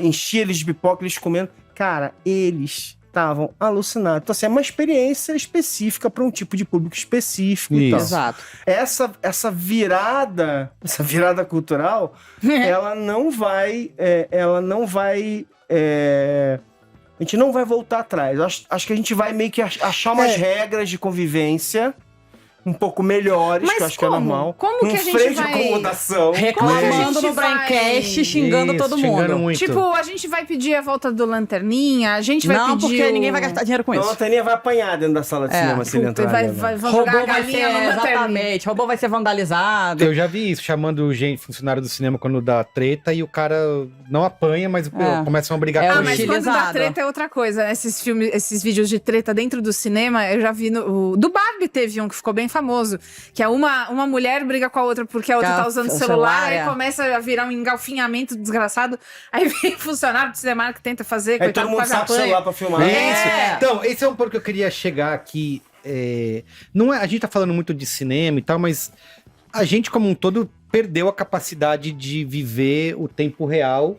enchi eles de pipoca, eles comendo. Cara, eles estavam alucinados. Então, assim, é uma experiência específica para um tipo de público específico e tal.
Isso.
Exato.
Essa virada cultural, ela não vai... a gente não vai voltar atrás. Acho que a gente vai meio que achar umas regras de convivência um pouco melhores,
Mas
que eu acho que é
como?
normal.
Como que
um
a gente
freio
vai-
de acomodação.
Reclamando
gente
no Braincast,
vai-
xingando
Isso,
todo
xingando
mundo.
muito.
Tipo, a gente vai pedir a volta do Lanterninha, a gente vai
Não,
pedir
porque ninguém vai gastar dinheiro com
Então a
isso.
Lanterninha vai apanhar dentro da sala de
É,
cinema se ele
Puta,
entrar.
vai,
ali, né?
vão jogar a
Robô vai ser,
galinha no Lanterninha.
exatamente, robô vai ser vandalizado.
Eu já vi isso, chamando gente, funcionário do cinema, quando dá treta e o cara não apanha, mas começam a brigar
É,
com
Ah,
ele.
mas quando dá
Utilizado.
treta é outra coisa, né? Esses filmes, esses vídeos de treta dentro do cinema, eu já vi do Barbie teve um que ficou bem famoso, que é uma mulher briga com a outra porque a outra tá usando o celular, aí começa a virar um engalfinhamento desgraçado, aí vem funcionário do cinema que tenta fazer,
Aí
coitado,
todo mundo
quase
saca o
apanha.
celular pra filmar.
Isso.
É.
Então, esse é um ponto que eu queria chegar aqui. Não é, a gente tá falando muito de cinema e tal, mas a gente, como um todo, perdeu a capacidade de viver o tempo real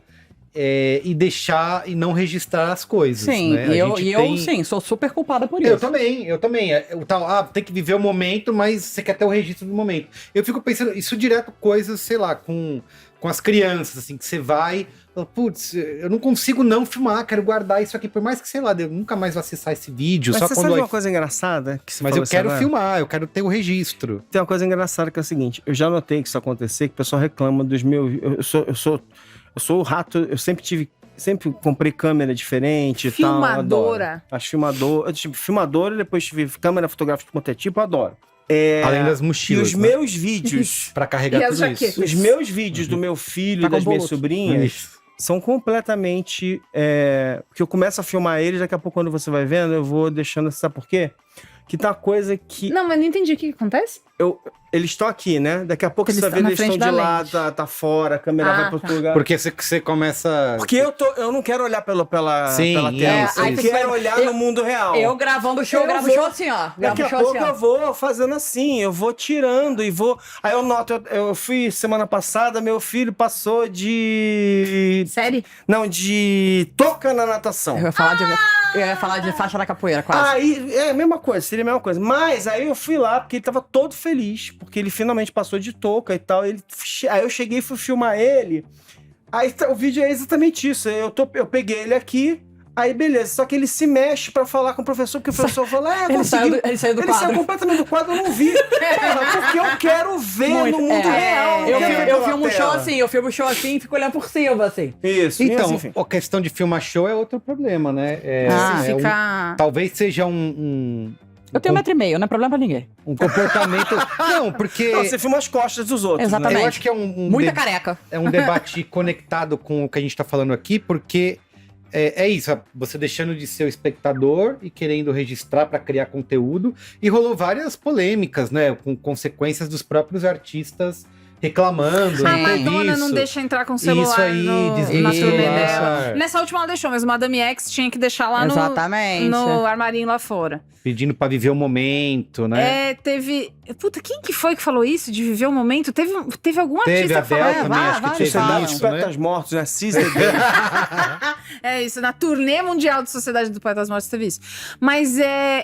e deixar e não registrar as coisas.
Sim,
né?
e eu,
gente
sim, sou super culpada por
Eu
isso.
também. O tal, tem que viver o momento, mas você quer ter o registro do momento. Eu fico pensando, isso direto coisas, sei lá, com as crianças, assim, que você vai, putz, eu não consigo não filmar, quero guardar isso aqui, por mais que, sei lá, eu nunca mais vou acessar esse vídeo,
Mas
só
você
quando...
sabe uma coisa engraçada? Que você
Mas
falou
eu quero
agora?
filmar, eu quero ter o registro.
Tem uma coisa engraçada que é o seguinte, eu já notei que isso acontecer, que o pessoal reclama dos meus... Eu sou o rato, eu sempre comprei câmera diferente e tal.
Filmadora.
Adoro. Acho filmadora, tipo, filmadora, depois tive câmera fotográfica de quanto é tipo, eu adoro.
Além das
E
mochilas,
os
né?
meus vídeos,
Pra carregar
E as
tudo
jaquetas.
isso.
os meus vídeos do meu filho
Tá
e das
com
minhas
bolo.
sobrinhas
Isso.
são completamente... Porque eu começo a filmar eles, daqui a pouco quando você vai vendo, eu vou deixando, sabe por quê? Que tá uma coisa que...
Não, mas não entendi o que acontece.
Eles estão aqui, né? Daqui a pouco
Eles
você vai
estão
ver,
na
eles estão
frente
de
da
lado,
lente.
tá fora, a câmera
Ah,
vai pra outro lugar.
Porque você começa...
Porque eu não quero olhar pela
Sim,
tela.
isso,
eu
isso.
quero olhar no mundo real.
Eu gravando o show,
Eu
gravo o
vou-
show assim, ó. Gravo
Daqui
o
a
show
pouco
assim, ó.
eu vou fazendo assim, eu vou tirando e vou... Aí eu noto, eu fui semana passada, meu filho passou de...
Série?
Não, de toca na natação.
Eu ia falar de faixa da capoeira, quase.
Aí, é a mesma coisa, seria a mesma coisa. Mas aí eu fui lá, porque ele tava todo feliz, porque ele finalmente passou de touca e tal. Aí eu cheguei e fui filmar ele. Aí o vídeo é exatamente isso. Eu peguei ele aqui, aí beleza. Só que ele se mexe pra falar com o professor, porque o professor fala,
Ele saiu do
Ele
quadro.
saiu completamente do quadro, eu não vi. Porra, porque eu quero ver
Muito,
no mundo real. não
Eu
quero ver
filmo
pela
o show
tela.
assim, e fico olhando por cima, assim.
Isso,
Então,
mas enfim.
a questão de filmar show é outro problema, né?
Se ficar...
Talvez seja um
Eu tenho 1,5 m, não é problema pra ninguém.
comportamento... Não, porque...
Não, você filma as costas dos outros.
Exatamente.
Né?
Eu acho que é
Muita careca.
é um debate conectado com o que a gente tá falando aqui, porque é isso, você deixando de ser o espectador e querendo registrar para criar conteúdo, e rolou várias polêmicas, né, com consequências dos próprios artistas reclamando,
A
não teve
Madonna
isso.
não deixa entrar com o celular
Isso aí,
na
desligou
turnê dela.
essa-
Nessa última ela deixou, mas o Madame X tinha que deixar lá
Exatamente.
no armarinho lá fora.
Pedindo para viver o momento, né?
Teve... Puta, quem que foi que falou isso de viver o momento? Teve algum
Teve
artista
a Bel
falando.
também, acho que
vários
teve
falam.
isso,
Poetas
né?
Mortos, né? Cisne
É isso, na turnê mundial de Sociedade do Poetas Mortos teve isso. Mas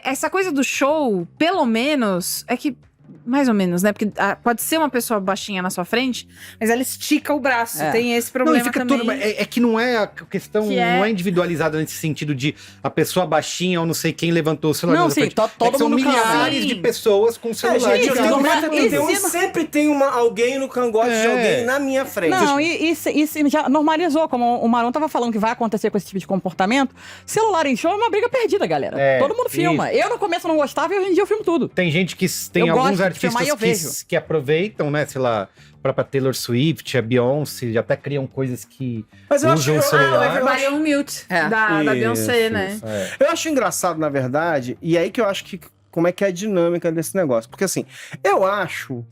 essa coisa do show, pelo menos, é que... Mais ou menos, né? Porque pode ser uma pessoa baixinha na sua frente, mas ela estica o braço.
É.
Tem esse
Não,
problema
e fica
também.
tudo. É que não é a questão,
Que é-
não é individualizada nesse sentido de a pessoa baixinha ou não sei quem levantou o celular.
Não,
na
sim,
frente.
todo
É que são
mundo clama.
milhares de pessoas com celular.
gente,
ligado.
eu
mas
91
ensina-
sempre tem alguém no cangote de alguém na minha frente.
Não, isso já normalizou, como o Maron tava falando que vai acontecer com esse tipo de comportamento. Celular em show é uma briga perdida, galera.
É,
Todo mundo filma. Eu no começo não gostava e hoje em dia eu filmo tudo.
Tem gente que tem
Eu
alguns
gosto de filmar e eu
artistas que aproveitam, né? Sei lá, a própria Taylor Swift, a Beyoncé, já até criam coisas que
Mas eu
usam o
acho-
celular.
eu acho-
Marion Mute,
É.
da Beyoncé,
Isso,
né?
isso. Eu acho engraçado, na verdade, e aí que eu acho que como é que é a dinâmica desse negócio. Porque assim, eu acho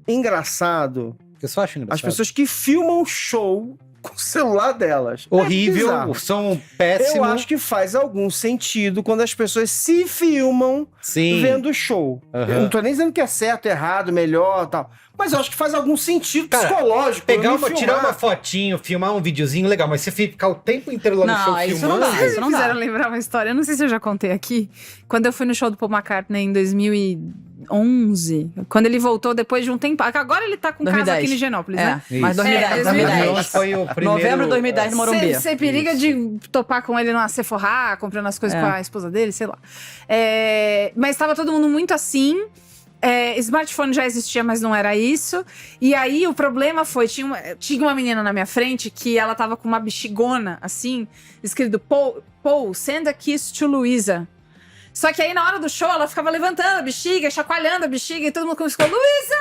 engraçado
Eu só acho engraçado.
as pessoas que filmam show com o celular delas. É
Horrível,
bizarro.
o som péssimo.
Eu acho que faz algum sentido quando as pessoas se filmam
Sim.
vendo o show.
Aham.
Eu não tô nem dizendo que é certo, errado, melhor e tal. Mas eu acho que faz algum sentido
Cara,
psicológico.
Pegar
eu me
tirar
filmar.
uma fotinho, filmar um videozinho, legal, mas você ficar o tempo inteiro lá no
Não,
show
isso
filmando...
não dá.
Vocês
Isso
me
não dá.
fizeram lembrar uma história, eu não sei se eu já contei aqui. Quando eu fui no show do Paul McCartney em 2011, quando ele voltou depois de um tempo. Agora ele tá com casa
2010.
aqui em Higienópolis,
É,
né?
mas 2010,
2010.
Foi o primeiro...
Novembro de 2010 no Morumbi.
Você periga de topar com ele numa Sephora, comprando as coisas
É.
com a esposa dele, sei lá. Mas tava todo mundo muito assim. smartphone já existia, mas não era isso. E aí o problema foi, tinha uma menina na minha frente que ela tava com uma bexigona, assim, escrito Paul, send a kiss to Luísa. Só que aí na hora do show ela ficava levantando a bexiga, chacoalhando a bexiga, e todo mundo começou, Luísa!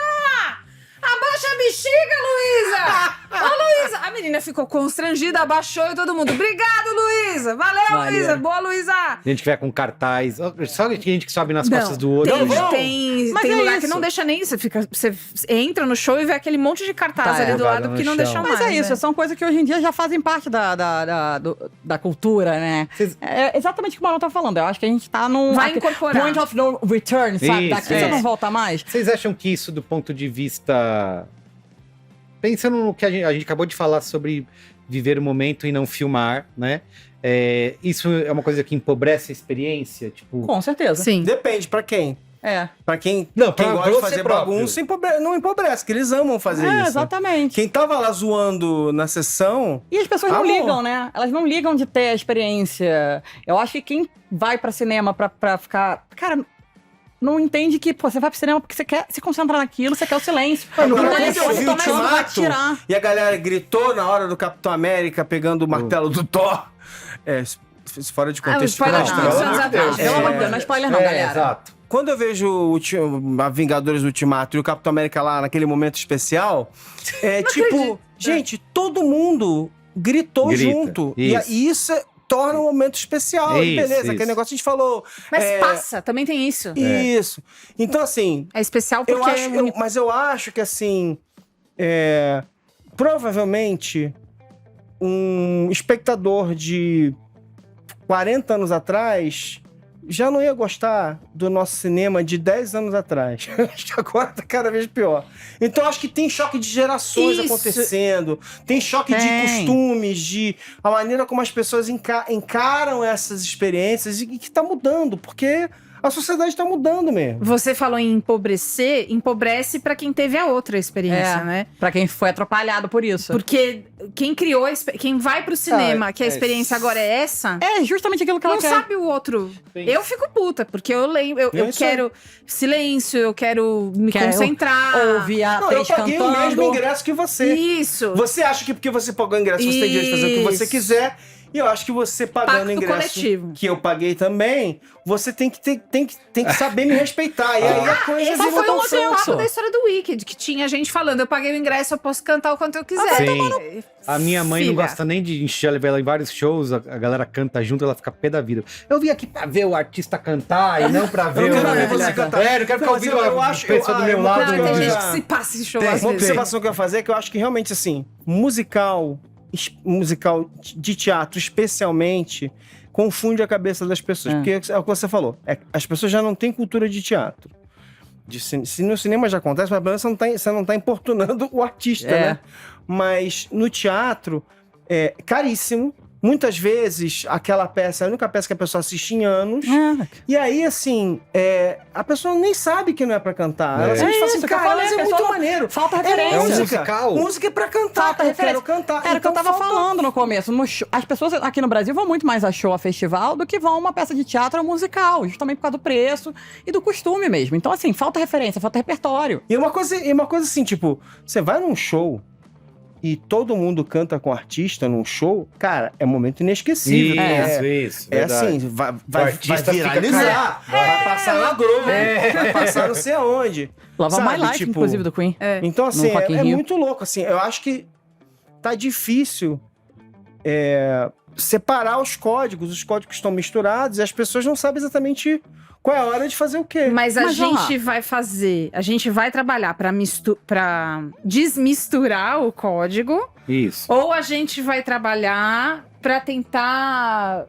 Abaixa a bexiga, Luísa! Ô, Luísa! A menina ficou constrangida, abaixou e todo mundo, obrigado, Luísa! Valeu, Luísa! Boa, Luísa!
gente que vai com cartaz. Só gente que sobe nas
Não,
costas do outro.
Tem
Mas é
lugar que
isso.
não deixa nem. Você entra no show e vê aquele monte de cartaz
Tá,
ali do
jogado
lado
no
que não
chão.
deixam
Mas
mais.
é isso,
né?
são coisas que hoje em dia já fazem parte da cultura, né?
Vocês-
É exatamente o que o Marlon tá falando. Eu acho que a gente tá num
Vai incorporar.
point of no return, sabe?
Isso,
Daqui você
isso.
não volta mais.
Vocês acham que isso, do ponto de vista. Pensando no que a gente acabou de falar sobre viver o momento e não filmar, né? Isso é uma coisa que empobrece a experiência? Tipo.
Com certeza.
Sim.
Depende, pra quem?
É.
Pra quem,
Não,
quem
pra
gosta de
você
fazer
próprio.
bagunça, não empobrece, que eles amam fazer isso.
Exatamente.
Quem tava lá zoando na sessão,
E as pessoas não
Amor.
ligam, né? Elas não ligam de ter a experiência. Eu acho que quem vai pra cinema pra ficar. Cara, não entende que, pô, você vai pro cinema porque você quer se concentrar naquilo, você quer o silêncio.
Agora,
Então,
quando
esse
eu vi o
momento vai
Ultimato,
tirar.
e a galera gritou na hora do Capitão América pegando o martelo do Thor. Fora de contexto.
spoiler
fica
não,
estranho.
isso anos atrás.
Pelo amor de Deus, não é spoiler não, galera.
Exato.
Quando eu vejo a Vingadores Ultimato e o Capitão América lá naquele momento especial, tipo, gente, todo mundo gritou
Grita,
junto.
isso.
E isso torna um momento especial.
Isso,
beleza,
isso.
aquele negócio que a gente falou.
Mas passa, também tem isso.
Isso. Então, assim,
É especial porque
mas eu acho que, assim, provavelmente um espectador de 40 anos atrás já não ia gostar do nosso cinema de 10 anos atrás. Acho que agora tá cada vez pior. Então, acho que tem choque de gerações
Isso.
acontecendo, tem choque de
Tem.
costumes, de a maneira como as pessoas encaram essas experiências e que tá mudando, porque a sociedade tá mudando mesmo.
você falou em empobrecer, empobrece pra quem teve a outra experiência,
É.
né?
Pra quem foi atrapalhado por isso.
Porque quem criou, quem vai pro cinema, que a
é
experiência agora é essa,
É justamente aquilo que ela
não
quer.
sabe o outro.
Sim.
Eu fico puta, porque eu leio, eu
Isso aí.
quero silêncio, eu quero me
Quero
concentrar.
Ouvir a
Não, eu
atriz
paguei o mesmo
cantando.
ingresso que você.
Isso.
Você acha que porque você pagou o ingresso, você tem direito de fazer o que você
Isso.
quiser. E eu acho que você pagando
Pacto
o ingresso
coletivo.
que eu paguei também, você tem que saber me respeitar. E aí a coisa
Esse
vira
foi
tão
um outro
senso.
papo da história do Wicked, que tinha gente falando, eu paguei o ingresso, eu posso cantar o quanto eu quiser.
Sim. A minha mãe não
Filha.
gosta nem de encher ela em vários shows, a galera canta junto, ela fica pé da vida. Eu vim aqui pra ver o artista cantar e não pra ver
Eu não quero ver
o...
você cantar.
Eu quero ficar
Não,
ouvindo
eu
a
acho-
pessoa do meu
eu-
lado.
Não, tem
eu
gente
já-
que se passa esse show
Tem
às
uma
vezes.
observação que eu ia fazer, que eu acho que realmente, assim, musical de teatro, especialmente, confunde a cabeça das pessoas.
É.
Porque é o que você falou. As pessoas já não têm cultura de teatro. Se no cinema já acontece, mas pelo menos você não tá importunando o artista,
É.
né? Mas no teatro, é caríssimo. Muitas vezes, aquela peça é a única peça que a pessoa assiste em anos.
É.
E aí, assim, a pessoa nem sabe que não é pra cantar. Ela
É.
sempre fala
É
assim,
isso que eu
cara,
falei,
mas é
a
muito
pessoa-
maneiro.
Falta referência.
É um
música.
musical.
Música é pra cantar.
Falta
eu
referência.
quero cantar.
Era o que eu
Então
tava
falta-
falando no começo. As pessoas aqui no Brasil vão muito mais a show, a festival, do que vão a uma peça de teatro ou musical, justamente por causa do preço e do costume mesmo. Então, assim, falta referência, falta repertório.
E uma coisa assim, tipo, você vai num show e todo mundo canta com o artista num show, cara, é um momento inesquecível.
Isso,
É
verdade.
assim, vai
artista fica
viralizar, vai passar na Globo, vai passar não sei aonde.
Lava
Sabe,
My Life,
tipo,
inclusive, do Queen.
Então, assim,
Rock in
é
Rio.
muito louco, assim, eu acho que tá difícil separar os códigos estão misturados e as pessoas não sabem exatamente qual é a hora de fazer o quê.
Mas a
Mas vamos
gente vai trabalhar pra desmisturar o código,
Isso.
ou a gente vai trabalhar pra tentar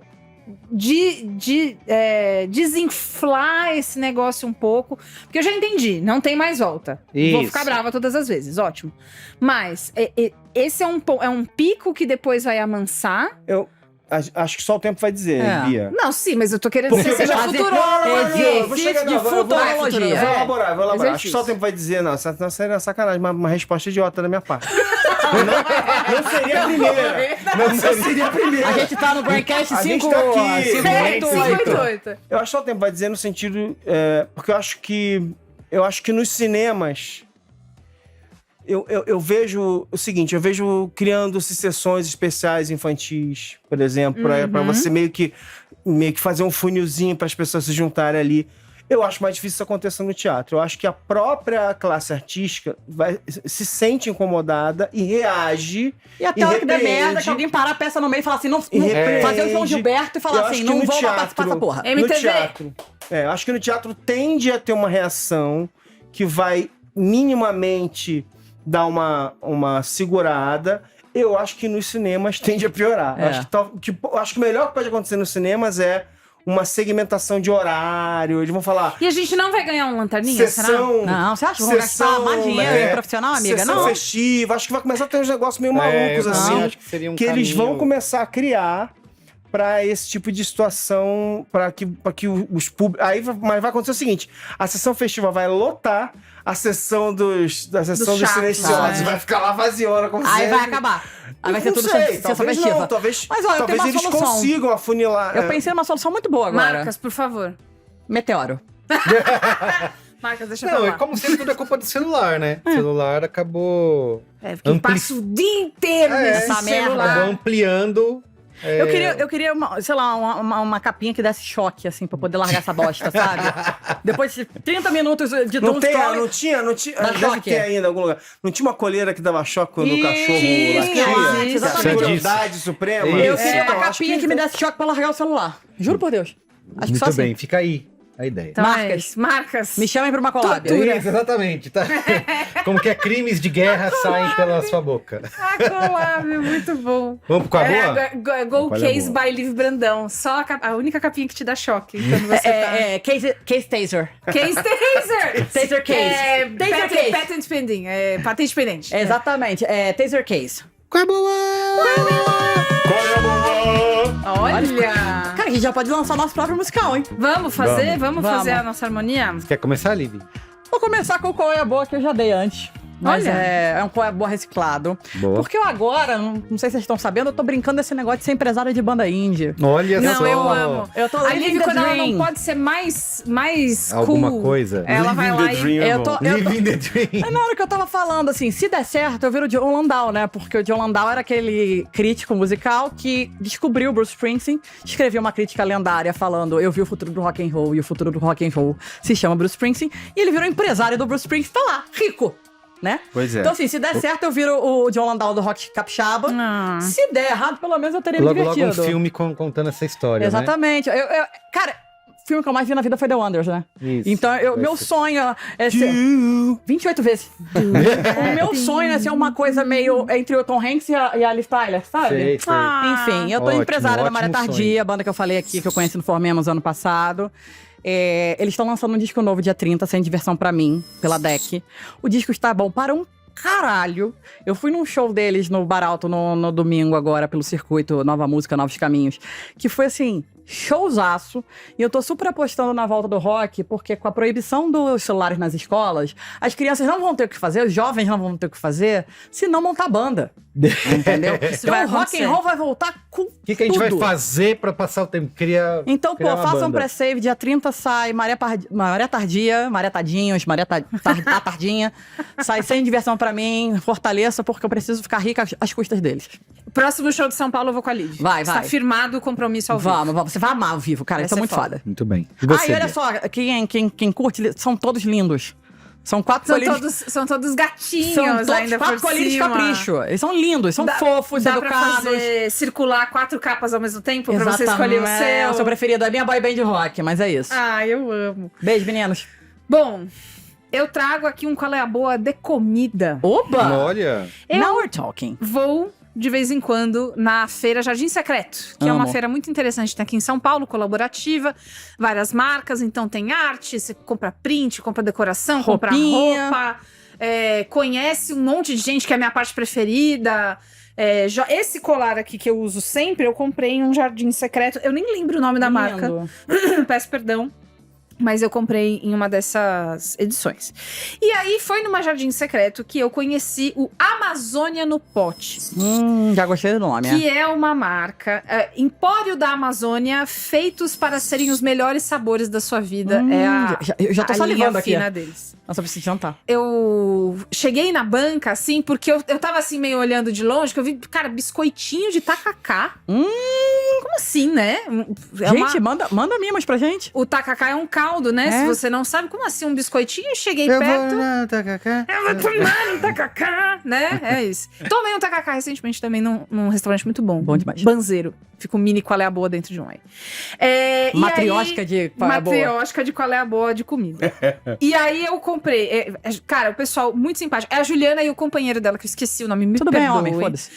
desinflar esse negócio um pouco. Porque eu já entendi, não tem mais volta. Vou
Isso.
ficar brava todas as vezes, ótimo. Mas esse é um pico que depois vai amansar.
Acho que só o tempo vai dizer,
É.
Bia.
Não, sim, mas eu tô querendo
Porque
que você
eu
seja
já-
futuróloga.
Eu vou chegar-
de
não, eu vou-
futurologia.
Eu vou elaborar. Acho que
Exercício.
só o tempo vai dizer, não, essa seria sacanagem, uma resposta idiota da minha parte. não seria a primeira. Não seria a primeira.
A gente tá no Braincast
A gente
5
tá aqui.
588.
588.
Eu acho que só o tempo vai dizer no sentido... porque eu acho que Eu acho que nos cinemas... Eu vejo o seguinte, eu vejo criando-se sessões especiais infantis, por exemplo, pra você meio que fazer um funilzinho para as pessoas se juntarem ali. Eu acho mais difícil isso acontecer no teatro. Eu acho que a própria classe artística se sente incomodada e reage.
E até a hora que der merda, que alguém parar a peça no meio e falar assim, não fazer o João Gilberto e falar assim, não vou participar dessa porra.
No teatro. Eu acho que no teatro tende a ter uma reação que vai minimamente dar uma segurada. Eu acho que nos cinemas tende a piorar. Eu acho que o melhor que pode acontecer nos cinemas é uma segmentação de horário. Eles vão falar...
E a gente não vai ganhar um lanterninha, será?
Não, você acha que vão gastar mais dinheiro em profissional, amiga?
Sessão festiva. Acho que vai começar a ter uns negócios meio malucos, assim.
Acho que seria um
eles vão começar a criar para esse tipo de situação, para que os públicos... Mas vai acontecer o seguinte, a sessão festiva vai lotar a sessão dos silenciosos. Vai ficar lá vaziona, como sempre.
Aí vai acabar. Aí vai ser tudo sessão festiva.
Talvez
eu tenho uma
eles
solução.
consigam afunilar.
Eu pensei numa solução muito boa agora.
Marcas, por favor.
Meteoro.
Marcas, deixa eu
Não,
falar.
como sempre, tudo é culpa do celular, né? O celular acabou...
Porque passa o dia inteiro nesse
essa merda.
celular.
Acabou ampliando...
Eu queria sei lá, uma capinha que desse choque, assim, pra poder largar essa bosta, sabe? Depois de 30 minutos de
Não
doom
tem,
scrolling,
não tinha.
dá
Deve
choque.
ter ainda em algum lugar. Não tinha uma coleira que dava choque quando o cachorro
Exatamente.
latia? Crueldade suprema?
Eu
Eu queria uma
Então, acho
capinha que me desse choque pra largar o celular. Juro por Deus. Acho que só
Muito
assim.
bem, fica aí a ideia.
Então é
Marcas.
isso. Marcas.
Me chamem pra uma collab.
Isso, exatamente. Tá? Como que crimes de guerra saem pela sua boca.
Collab, muito bom.
Vamos com a boa?
Go
Qual é a
Case
boa?
by Liv Brandão. Só a única capinha que te dá choque quando você tá...
Case Taser.
Case Taser!
Taser Case. Taser Case.
Patent pending. Patente pendente.
Exatamente. Taser Case.
Qual é a boa?
Olha!
Cara, a gente já pode lançar nosso próprio musical, hein?
Vamos fazer? Vamos
Vamos.
fazer a nossa harmonia?
Quer começar, Liv?
Vou começar com o Qual é a Boa, que eu já dei antes. Mas
Olha.
é um Qual é a Boa reciclado.
Boa.
Porque eu agora, não sei se vocês estão sabendo, eu tô brincando desse negócio de ser empresária de banda indie.
Olha
Não,
só.
eu amo.
Eu tô
A
living
Liv,
the
quando ela não
dream.
pode ser mais
Alguma
cool,
coisa.
ela vai lá e...
Eu tô...
Living the dream.
Na hora que eu tava falando, assim, se der certo, eu viro o John Landau, né? Porque o John Landau era aquele crítico musical que descobriu o Bruce Springsteen, escreveu uma crítica lendária falando: eu vi o futuro do rock and roll, e o futuro do rock and roll se chama Bruce Springsteen, e ele virou empresário do Bruce Springsteen, tá lá, rico, né?
Pois é.
Então, assim, se der certo, eu viro o John Landau do rock capixaba.
Ah.
Se der errado, pelo menos eu teria me
Logo um
divertido.
filme contando essa história, né?
Exatamente. Cara, o filme que eu mais vi na vida foi The Wonders, né?
Isso.
Então, meu sonho é ser... 28 vezes. O meu sonho é ser uma coisa meio entre o Tom Hanks e a Liv Tyler, sabe?
Sei, sei.
Enfim, eu tô
Ótimo,
empresária da Maré
ótimo
Tardia,
sonho.
a banda que eu falei aqui, que eu conheci no Formemos ano passado. Eles estão lançando um disco novo dia 30, Sem Diversão Pra Mim, pela DEC. O disco está bom para um caralho. Eu fui num show deles no Bar Alto no domingo agora, pelo circuito Nova Música, Novos Caminhos, que foi assim, showzaço. E eu tô super apostando na volta do rock, porque com a proibição dos celulares nas escolas, as crianças não vão ter o que fazer, os jovens não vão ter o que fazer, se não montar banda. Entendeu?
Isso vai
Então o rock
acontecer.
and roll vai voltar com
O que a gente vai
tudo.
fazer pra passar o tempo?
Então,
criar uma
faça um
banda.
pré-save, dia 30 sai Maré Tardia, Maré Tadinhos, a Tardinha, sai Sem Diversão Pra Mim, fortaleça, porque eu preciso ficar rica às custas deles.
O próximo show de São Paulo eu vou com a Liv.
Vai.
Está firmado o compromisso ao vivo.
Vamos, você vai amar ao vivo, cara,
Vai
isso é
ser
muito
foda.
foda.
Muito bem. E você,
E olha
Bia?
só, quem curte, são todos lindos. São quatro colírios.
São todos gatinhos
São todos
ainda
quatro
por
colírios de
cima.
capricho. Eles são lindos, são fofos,
dá pra
educados.
fazer circular 4 capas ao mesmo tempo pra você escolher o
É o seu
seu.
preferido, é minha boy band rock, mas é isso.
Ai, eu amo.
Beijo, meninos.
Bom, eu trago aqui um Qual é a Boa de comida.
Oba!
Olha.
Now we're talking.
Vou, de vez em quando, na Feira Jardim Secreto, que é uma
Amo.
feira muito interessante, tem aqui em São Paulo, colaborativa, várias marcas, então tem arte, você compra print, compra decoração, compra
Roupinha.
roupa, conhece um monte de gente, que é a minha parte preferida. Esse colar aqui que eu uso sempre, eu comprei em um Jardim Secreto, eu nem lembro o nome da marca,
Lindo.
peço perdão. Mas eu comprei em uma dessas edições. E aí foi numa Jardim Secreto que eu conheci o Amazônia no Pote.
Já gostei do nome,
Que é uma marca, Empório da Amazônia, feitos para serem os melhores sabores da sua vida.
Eu já tô
a
salivando
linha
aqui.
fina deles.
Nossa, eu preciso jantar.
Eu cheguei na banca, assim, porque eu tava assim, meio olhando de longe, que eu vi, cara, biscoitinho de tacacá. Como assim, né?
Gente, manda mimos pra gente.
O tacacá é um caldo, né?
É.
Se você não sabe, como assim um biscoitinho? Eu cheguei
Eu
perto.
vou na tacacá.
Eu vou tomar um tacacá, né? É isso. Tomei um tacacá recentemente também num restaurante muito bom.
Bom demais.
Banzeiro. Fica um mini qual é a boa dentro de um aí.
Matriosca de qual é a boa.
Matriosca de qual é a boa de comida. E aí eu comprei. Cara, o pessoal muito simpático. É a Juliana e o companheiro dela, que eu esqueci o nome. Me
Tudo bem,
perdoe.
homem, foda-se.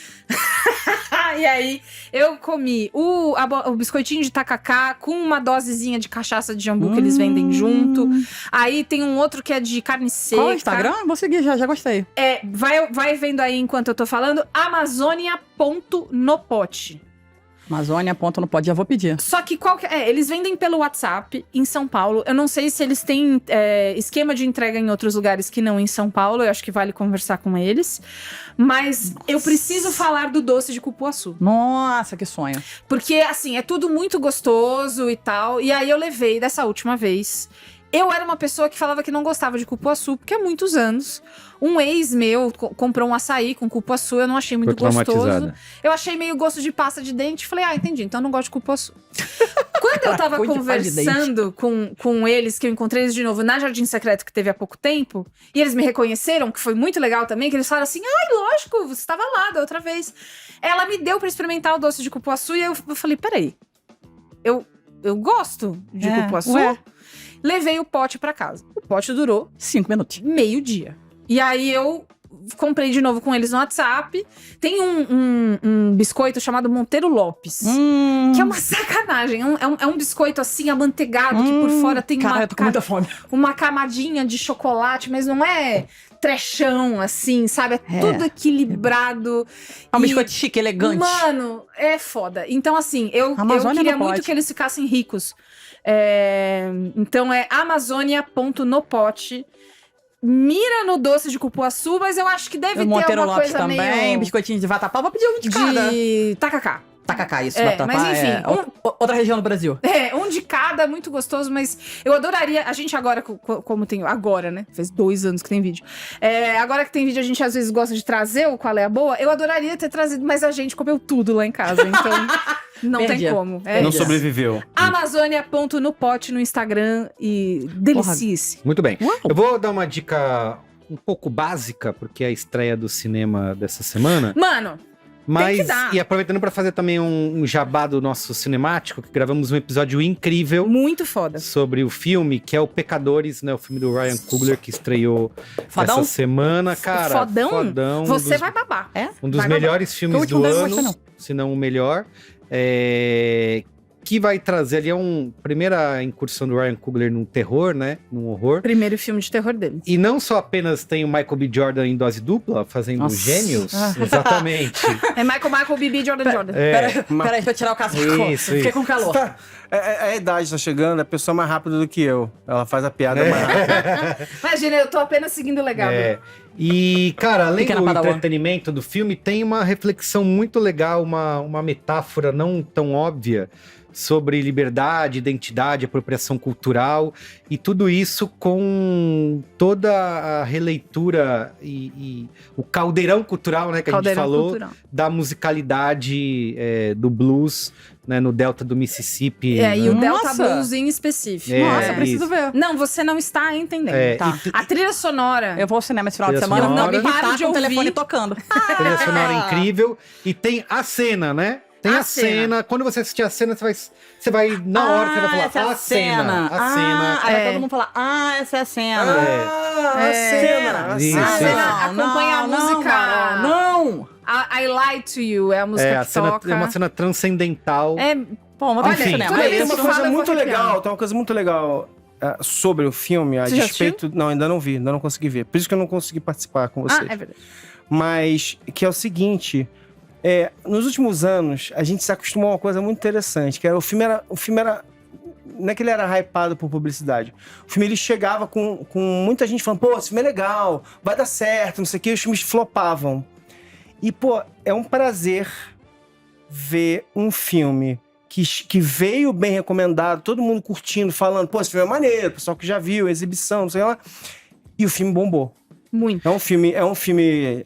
E aí eu comi o biscoitinho de tacacá com uma dosezinha de cachaça de jambu que eles vendem junto. Aí tem um outro que é de carne seca.
Qual é o Instagram? Vou seguir, já gostei.
Vai vendo aí enquanto eu tô falando. Amazônia.nopote.
Amazônia, ponto no pode, já vou pedir.
Só que eles vendem pelo WhatsApp em São Paulo. Eu não sei se eles têm esquema de entrega em outros lugares que não em São Paulo. Eu acho que vale conversar com eles. Mas eu preciso falar do doce de cupuaçu.
Nossa, que sonho.
Porque, assim, é tudo muito gostoso e tal. E aí eu levei dessa última vez. Eu era uma pessoa que falava que não gostava de cupuaçu, porque há muitos anos, um ex meu comprou um açaí com cupuaçu, eu não achei muito gostoso. Eu achei meio gosto de pasta de dente, falei, entendi, então eu não gosto de cupuaçu. Quando eu tava conversando com eles, que eu encontrei eles de novo na Jardim Secreto, que teve há pouco tempo, e eles me reconheceram, que foi muito legal também, que eles falaram assim, lógico, você estava lá da outra vez. Ela me deu pra experimentar o doce de cupuaçu, e eu falei, peraí, eu gosto de cupuaçu?
Ué.
Levei o pote pra casa. O pote durou
5 minutos.
meio-dia. E aí eu comprei de novo com eles no WhatsApp. Tem um biscoito chamado Monteiro Lopes. Que é uma sacanagem. É um biscoito assim, amanteigado, que por fora tem
Cara, eu tô com muita fome.
uma camadinha de chocolate, mas não é trechão, assim, sabe? É tudo equilibrado.
É um biscoito chique, elegante.
Mano, é foda. Então, assim, eu queria muito que eles ficassem ricos. Então é amazônia.nopote. Mira no doce de cupuaçu, mas eu acho que deve ter
Monteiro
alguma
Lopes
coisa
também,
meio
biscoitinho de vatapá. Vou pedir um de cada.
de tacacá.
Tacacá, isso,
É,
vatapá.
mas enfim,
outra região do Brasil.
Um de cada, muito gostoso, mas eu adoraria. A gente agora, como tem. Agora, né? Faz 2 anos que tem vídeo. Agora que tem vídeo, a gente às vezes gosta de trazer o Qual é a Boa. Eu adoraria ter trazido, mas a gente comeu tudo lá em casa, então não
Perdi.
tem como.
Não sobreviveu.
Amazônia.nopote no Instagram e delicice.
Muito bem.
Uau.
Eu vou dar uma dica um pouco básica, porque é a estreia do cinema dessa semana.
Mano,
Mas,
que dar.
e aproveitando para fazer também um jabá do nosso cinemático, que gravamos um episódio incrível
muito foda.
sobre o filme, que é o Pecadores, né? O filme do Ryan Coogler, que estreou
Fodão?
essa semana. Cara,
Fodão? Você vai babar.
Um dos
Vai
melhores filmes
O último
do
dele não
ano,
gostei, não.
se não o melhor. Que vai trazer ali primeira incursão do Ryan Coogler num terror, né? Num horror.
Primeiro filme de terror dele.
E não só apenas tem o Michael B. Jordan em dose dupla, fazendo
Nossa.
Gêmeos. Exatamente.
É Michael B. Jordan.
É.
Peraí, deixa eu tirar o casaco.
Isso,
Fiquei
isso.
com calor.
A idade tá chegando, a pessoa é mais rápida do que eu. Ela faz a piada mais rápido.
Imagina, eu tô apenas seguindo o legado.
E, cara, além
Pequena
do
Padawan.
entretenimento do filme, tem uma reflexão muito legal, uma metáfora não tão óbvia sobre liberdade, identidade, apropriação cultural e tudo isso com toda a releitura e o caldeirão cultural, né, que a gente falou,
cultural.
da musicalidade do blues, né, no delta do Mississippi.
E o Delta
Nossa.
Blues em específico.
Nossa,
É,
eu preciso
isso.
ver.
Não, você não está entendendo.
Tá.
A trilha sonora.
Eu vou ao cinema esse final de
Trilha
semana,
sonora.
não me
Não
irritar
paro de
com o telefone
ouvir.
tocando.
Trilha sonora incrível. E tem a cena, né? Tem
A
a cena. Quando você assistir a cena, você vai na hora, você vai falar,
essa é
a cena. A cena.
Aí vai
É.
todo mundo falar, essa é a cena.
A cena.
Isso,
A
isso.
cena acompanha a música.
Carol, não!
I Lie to You é a música
A
que
cena
toca.
é uma cena transcendental.
Bom, vou ter que ir
Enfim,
no cinema.
tudo
É
isso
Tem
isso.
uma
fala,
coisa
eu
muito
vou arrepiar.
legal, tem uma coisa muito legal sobre o filme, a
Você já
despeito... Não, ainda não vi, ainda não consegui ver. Por isso que eu não consegui participar com vocês.
É verdade.
Mas que é o seguinte, nos últimos anos a gente se acostumou a uma coisa muito interessante, que era o filme era não é que ele era hypado por publicidade. O filme ele chegava com muita gente falando, pô, esse filme é legal, vai dar certo, não sei o que, os filmes flopavam. E, pô, é um prazer ver um filme que veio bem recomendado, todo mundo curtindo, falando, pô, esse filme é maneiro, pessoal que já viu, exibição, não sei lá. E o filme bombou.
Muito.
É um filme,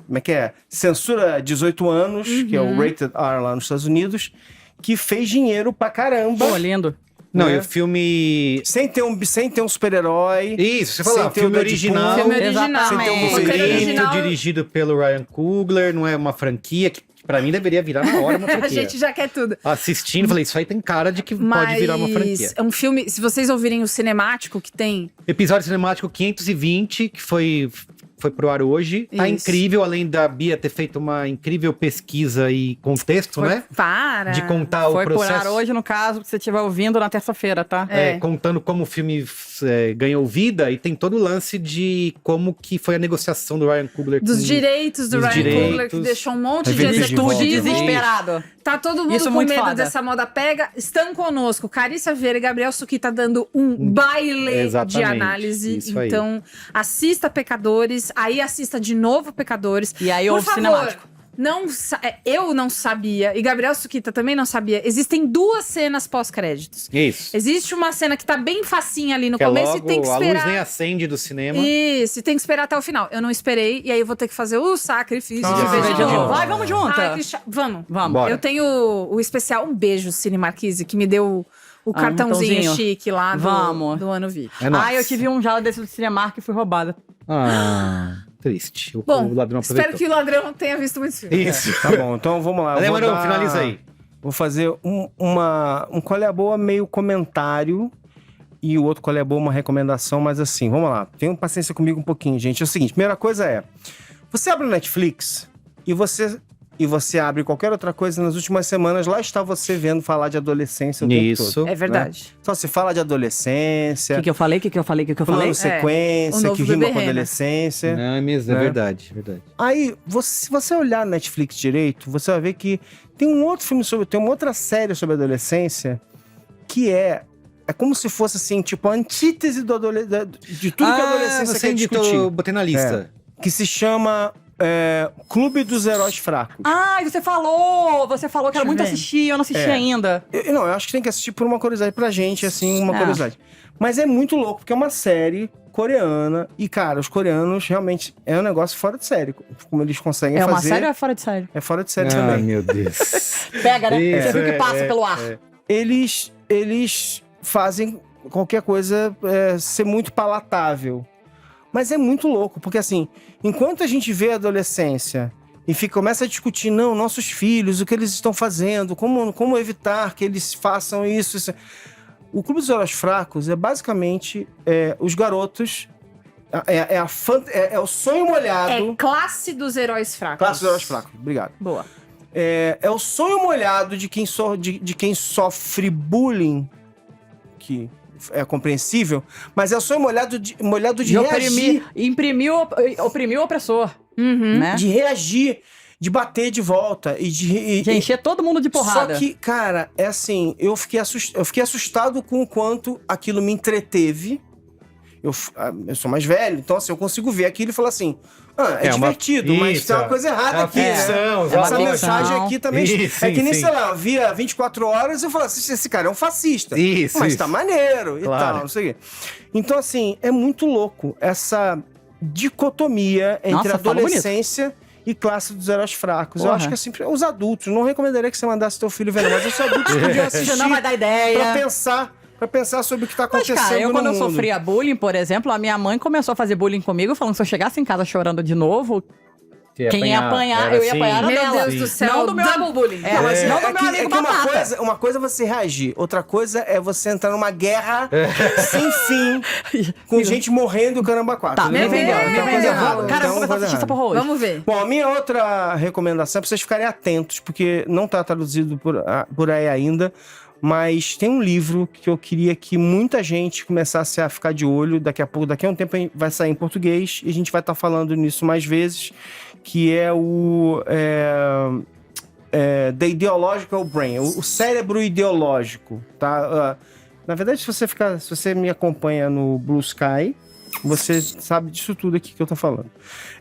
como é que é? Censura 18 anos, que é o Rated R lá nos Estados Unidos, que fez dinheiro pra caramba.
Pô, lindo.
Não,
né?
e o filme...
Sem ter um super-herói.
Isso, você falou,
Sem ter o
filme
Deadpool.
original.
Filme original.
Sem ter um
Roteiro
roteiro
original.
Dirigido pelo Ryan Coogler, não é uma franquia que pra mim deveria virar na hora uma franquia.
A gente já quer tudo.
Assistindo, falei, isso aí tem cara de que pode virar uma franquia.
É um filme, se vocês ouvirem o cinemático que tem,
Episódio cinemático 520, que foi pro ar hoje. Tá
Isso.
incrível, além da Bia ter feito uma incrível pesquisa e contexto, né?
para.
De contar
Foi
o
por ar
processo.
hoje, no caso, que você estiver ouvindo na terça-feira, tá?
É.
Contando como o filme ganhou vida, e tem todo o lance de como que foi a negociação do Ryan Coogler
Dos
com-
direitos do
dos
Ryan Coogler, que
direitos.
deixou um monte de
Reverter de volta.
executivo.
Desesperado.
Tá todo mundo
Isso é
com
muito
medo
foda.
dessa moda pega. Estão conosco Carissa Vieira e Gabriel Suquita dando um baile de
Exatamente,
análise.
isso aí.
Então, assista Pecadores, aí assista de novo Pecadores.
E aí
Por
ouve
favor,
cinemático.
eu não sabia, e Gabriel Suquita também não sabia, existem 2 cenas pós-créditos.
Isso.
Existe uma cena que tá bem facinha ali no
Que é
começo
logo,
e tem que
a luz
esperar.
nem acende do cinema.
Isso, e tem que esperar até o final. Eu não esperei, e aí eu vou ter que fazer o sacrifício de ver de
Ah.
novo.
Vai, vamos junto.
Ai, que Vamos.
Vamos.
Bora.
Eu tenho o especial Um Beijo Cine Marquise, que me deu o
Ah, um
cartãozinho
cartãozinho.
chique lá
Vamos.
do ano VIP.
É nóis.
Ah, eu tive um já desse do Cinemark e fui roubada.
Ah, triste.
Bom,
o ladrão aproveitou.
espero que o ladrão tenha visto muitos filmes.
Isso.
Tá bom, então vamos lá. eu vou
Demorou,
dar-
finaliza aí.
Vou fazer um qual é a boa meio comentário e o outro qual é a boa uma recomendação, mas assim, vamos lá. Tenham paciência comigo um pouquinho, gente. É o seguinte, primeira coisa é, você abre o Netflix e você abre qualquer outra coisa nas últimas semanas, lá está você vendo falar de adolescência o tempo
Isso.
todo.
É verdade.
Então se fala de adolescência,
O que eu falei? O que eu falei? O que eu falei?
plano sequência,
o novo
que rima
Bebê
com
Rena.
adolescência.
Não, é mesmo, é
Né?
verdade, é verdade.
Aí, se você olhar no Netflix direito, você vai ver que tem um outro filme tem uma outra série sobre adolescência que é como se fosse assim, tipo, a antítese de tudo que a adolescência
você
quer
inditou,
discutir.
eu botei na lista.
Que se chama Clube dos Heróis Fracos.
Ah, você falou que
Deixa
era
eu
muito
ver.
assistir, eu não assisti
É.
ainda.
Eu acho que tem que assistir por uma curiosidade pra gente, assim, uma
É.
curiosidade. Mas é muito louco, porque é uma série coreana e, cara, os coreanos realmente é um negócio fora de série. Como eles conseguem
É uma
fazer.
série ou é fora de série?
É fora de série
Ah,
também.
meu Deus.
Pega, né?
Isso,
Você viu que passa pelo ar.
Eles fazem qualquer coisa ser muito palatável. Mas é muito louco, porque assim, enquanto a gente vê a adolescência e começa a discutir, não, nossos filhos, o que eles estão fazendo, como evitar que eles façam isso. O Clube dos Heróis Fracos é basicamente os garotos, é o sonho molhado.
É Classe dos Heróis Fracos.
Classe dos Heróis Fracos, obrigado.
Boa.
É o sonho molhado de quem, de quem sofre bullying, que é compreensível, mas é o sonho molhado de reagir,
Oprimir o opressor,
Uhum.
né?
de reagir, de bater de volta e
De encher todo mundo de porrada.
Só que, cara, é assim, eu fiquei assustado com o quanto aquilo me entreteve. Eu sou mais velho, então assim, eu consigo ver aquilo e falar assim, é divertido, mas
isso,
tem uma coisa errada
é uma
aqui, né?
ficção,
é uma
Essa
ficção.
mensagem aqui também.
Isso,
é que nem,
sim.
sei lá, eu via 24 horas e eu falava assim, esse cara é um fascista.
Isso,
Mas
isso.
tá maneiro e
Claro.
tal, não sei o quê. Então, assim, é muito louco essa dicotomia entre
Nossa, fala
adolescência e classe dos heróis fracos. Eu
Porra.
acho que assim, os adultos, não recomendaria que você mandasse teu filho ver, não, mas os adultos podiam assistir
Você não vai dar ideia.
pra pensar sobre o que tá
Mas,
acontecendo
cara, quando
no
eu
mundo.
sofria bullying, por exemplo, a minha mãe começou a fazer bullying comigo, falando que se eu chegasse em casa chorando de novo, quem ia apanhar,
era
eu ia
assim.
apanhar
Meu
dela.
Deus do céu.
Não do meu
double bullying.
É, mas não do
É
meu
que,
amigo
é que
batata.
uma coisa é você reagir, outra coisa é você entrar numa guerra sem fim, com gente morrendo e o caramba quatro.
Tá,
Não
me
tem
vendeu,
nada,
me
tem uma coisa
vendeu.
errada,
Cara,
tem
eu vou
uma
começar a
coisa
assistir essa
errada.
porra hoje.
Vamos ver.
Bom, a minha outra recomendação é pra vocês ficarem atentos, porque não tá traduzido por aí ainda, mas tem um livro que eu queria que muita gente começasse a ficar de olho. Daqui a um tempo vai sair em português e a gente vai estar falando nisso mais vezes, que é o The Ideological Brain, o cérebro ideológico, tá? Na verdade, se você me acompanha no Blue Sky, você sabe disso tudo aqui que eu tô falando.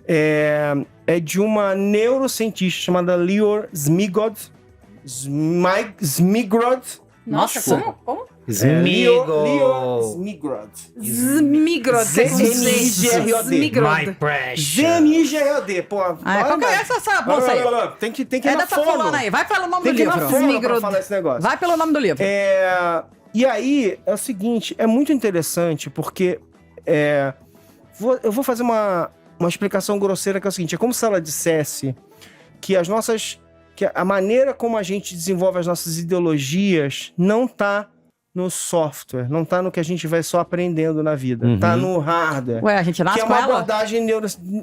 É de uma neurocientista chamada Lior Zmigrod.
Nossa, como?
Lior Zmigrod.
Zmigrod.
Z-M-I-G-R-O-D.
Zmigrod.
Z-M-I-G-R-O-D. Pô,
Qual que é essa bolsa aí?
Tem que ir
É
na
dessa
fono.
fulana aí. Vai pelo nome
Tem
do
que ir na
livro.
fono pra
Zmigrod.
falar esse negócio.
Vai pelo nome do livro.
E aí, é o seguinte, é muito interessante, porque eu vou fazer uma explicação grosseira, que é o seguinte, é como se ela dissesse que que a maneira como a gente desenvolve as nossas ideologias não tá no software, não tá no que a gente vai só aprendendo na vida, tá no hardware.
Ué, a gente nasce
Que é
com
uma
ela?
abordagem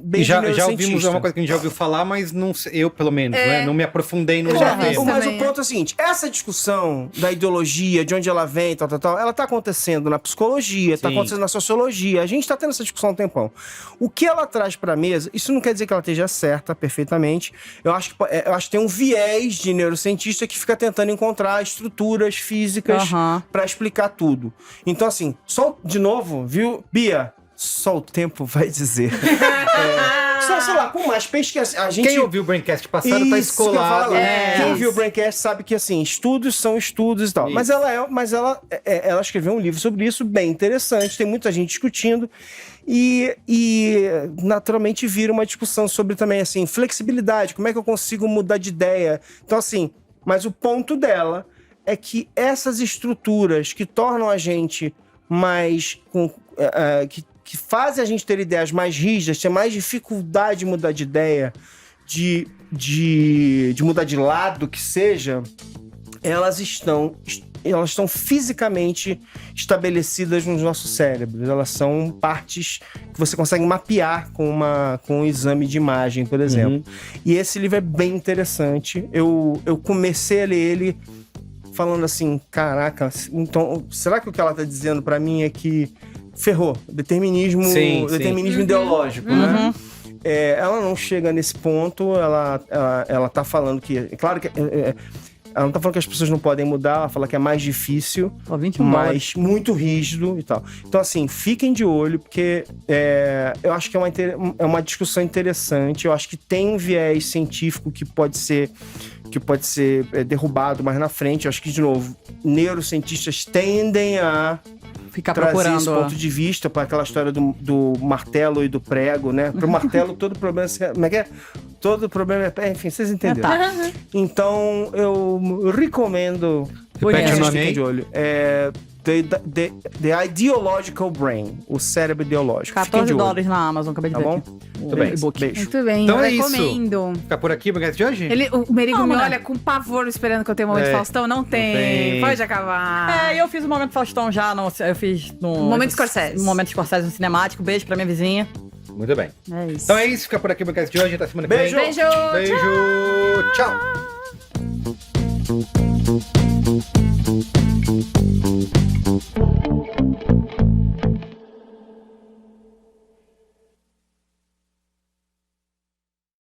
bem
E já
neurocientista.
ouvimos, é uma coisa que a gente já ouviu falar, mas não sei, eu pelo menos, né? Não me aprofundei no
Já,
tema.
mas
também,
o ponto é o seguinte, essa discussão da ideologia, de onde ela vem, tal, ela tá acontecendo na psicologia, tá
Sim.
acontecendo na sociologia, a gente tá tendo essa discussão há um tempão. O que ela traz pra mesa, isso não quer dizer que ela esteja certa perfeitamente, eu acho que tem um viés de neurocientista que fica tentando encontrar estruturas físicas pra explicar tudo. Então, assim, só de novo, viu, Bia? Só o tempo vai dizer. Sei lá, com mais pesquisa. A gente...
Quem ouviu o Braincast passado tá
Isso que eu
escolado.
falo. Quem viu o Braincast sabe que, assim, estudos são estudos e tal.
Isso.
Mas ela escreveu um livro sobre isso, bem interessante, tem muita gente discutindo. E naturalmente vira uma discussão sobre também, assim, flexibilidade, como é que eu consigo mudar de ideia. Então, assim, mas o ponto dela é que essas estruturas que tornam a gente mais... que fazem a gente ter ideias mais rígidas, ter mais dificuldade de mudar de ideia, de mudar de lado, que seja, elas estão fisicamente estabelecidas nos nossos cérebros. Elas são partes que você consegue mapear com um exame de imagem, por exemplo. E esse livro é bem interessante. Eu comecei a ler ele falando assim, caraca, então, será que o que ela tá dizendo pra mim é que ferrou, determinismo ideológico, né? Ela não chega nesse ponto, ela tá falando que, é claro que ela não tá falando que as pessoas não podem mudar, ela fala que é mais difícil, mas muito rígido e tal. Então, assim, fiquem de olho, porque eu acho que é uma discussão interessante, eu acho que tem um viés científico que pode ser derrubado mais na frente. Eu acho que, de novo, neurocientistas tendem a
Ficar
trazer
procurando
esse ponto de vista para aquela história do martelo e do prego, né? Pro martelo, todo problema... Como é que é? Todo problema é... Enfim, vocês entenderam. Então, eu recomendo...
Repete o nome
fiquem
aí.
de olho. The Ideological Brain. O cérebro ideológico. Fiquem de olho.
$14 na Amazon, acabei de
Tá
ver
bom?
aqui.
Muito bem.
Beijo.
Muito bem,
Então
eu
é isso.
recomendo.
Ficar por aqui o Braincast de hoje?
O Merigo
Vamos,
me
né?
olha com pavor esperando que eu tenha um momento Faustão. Não tem. Pode acabar.
Eu fiz o Momento Faustão já, eu fiz no...
Momento Scorsese.
No Momento Scorsese no Cinemático. Beijo pra minha vizinha.
Muito bem.
É isso.
Então é isso, fica por aqui o Braincast de hoje, até semana que vem.
Beijo.
Beijo.
Beijo. Tchau.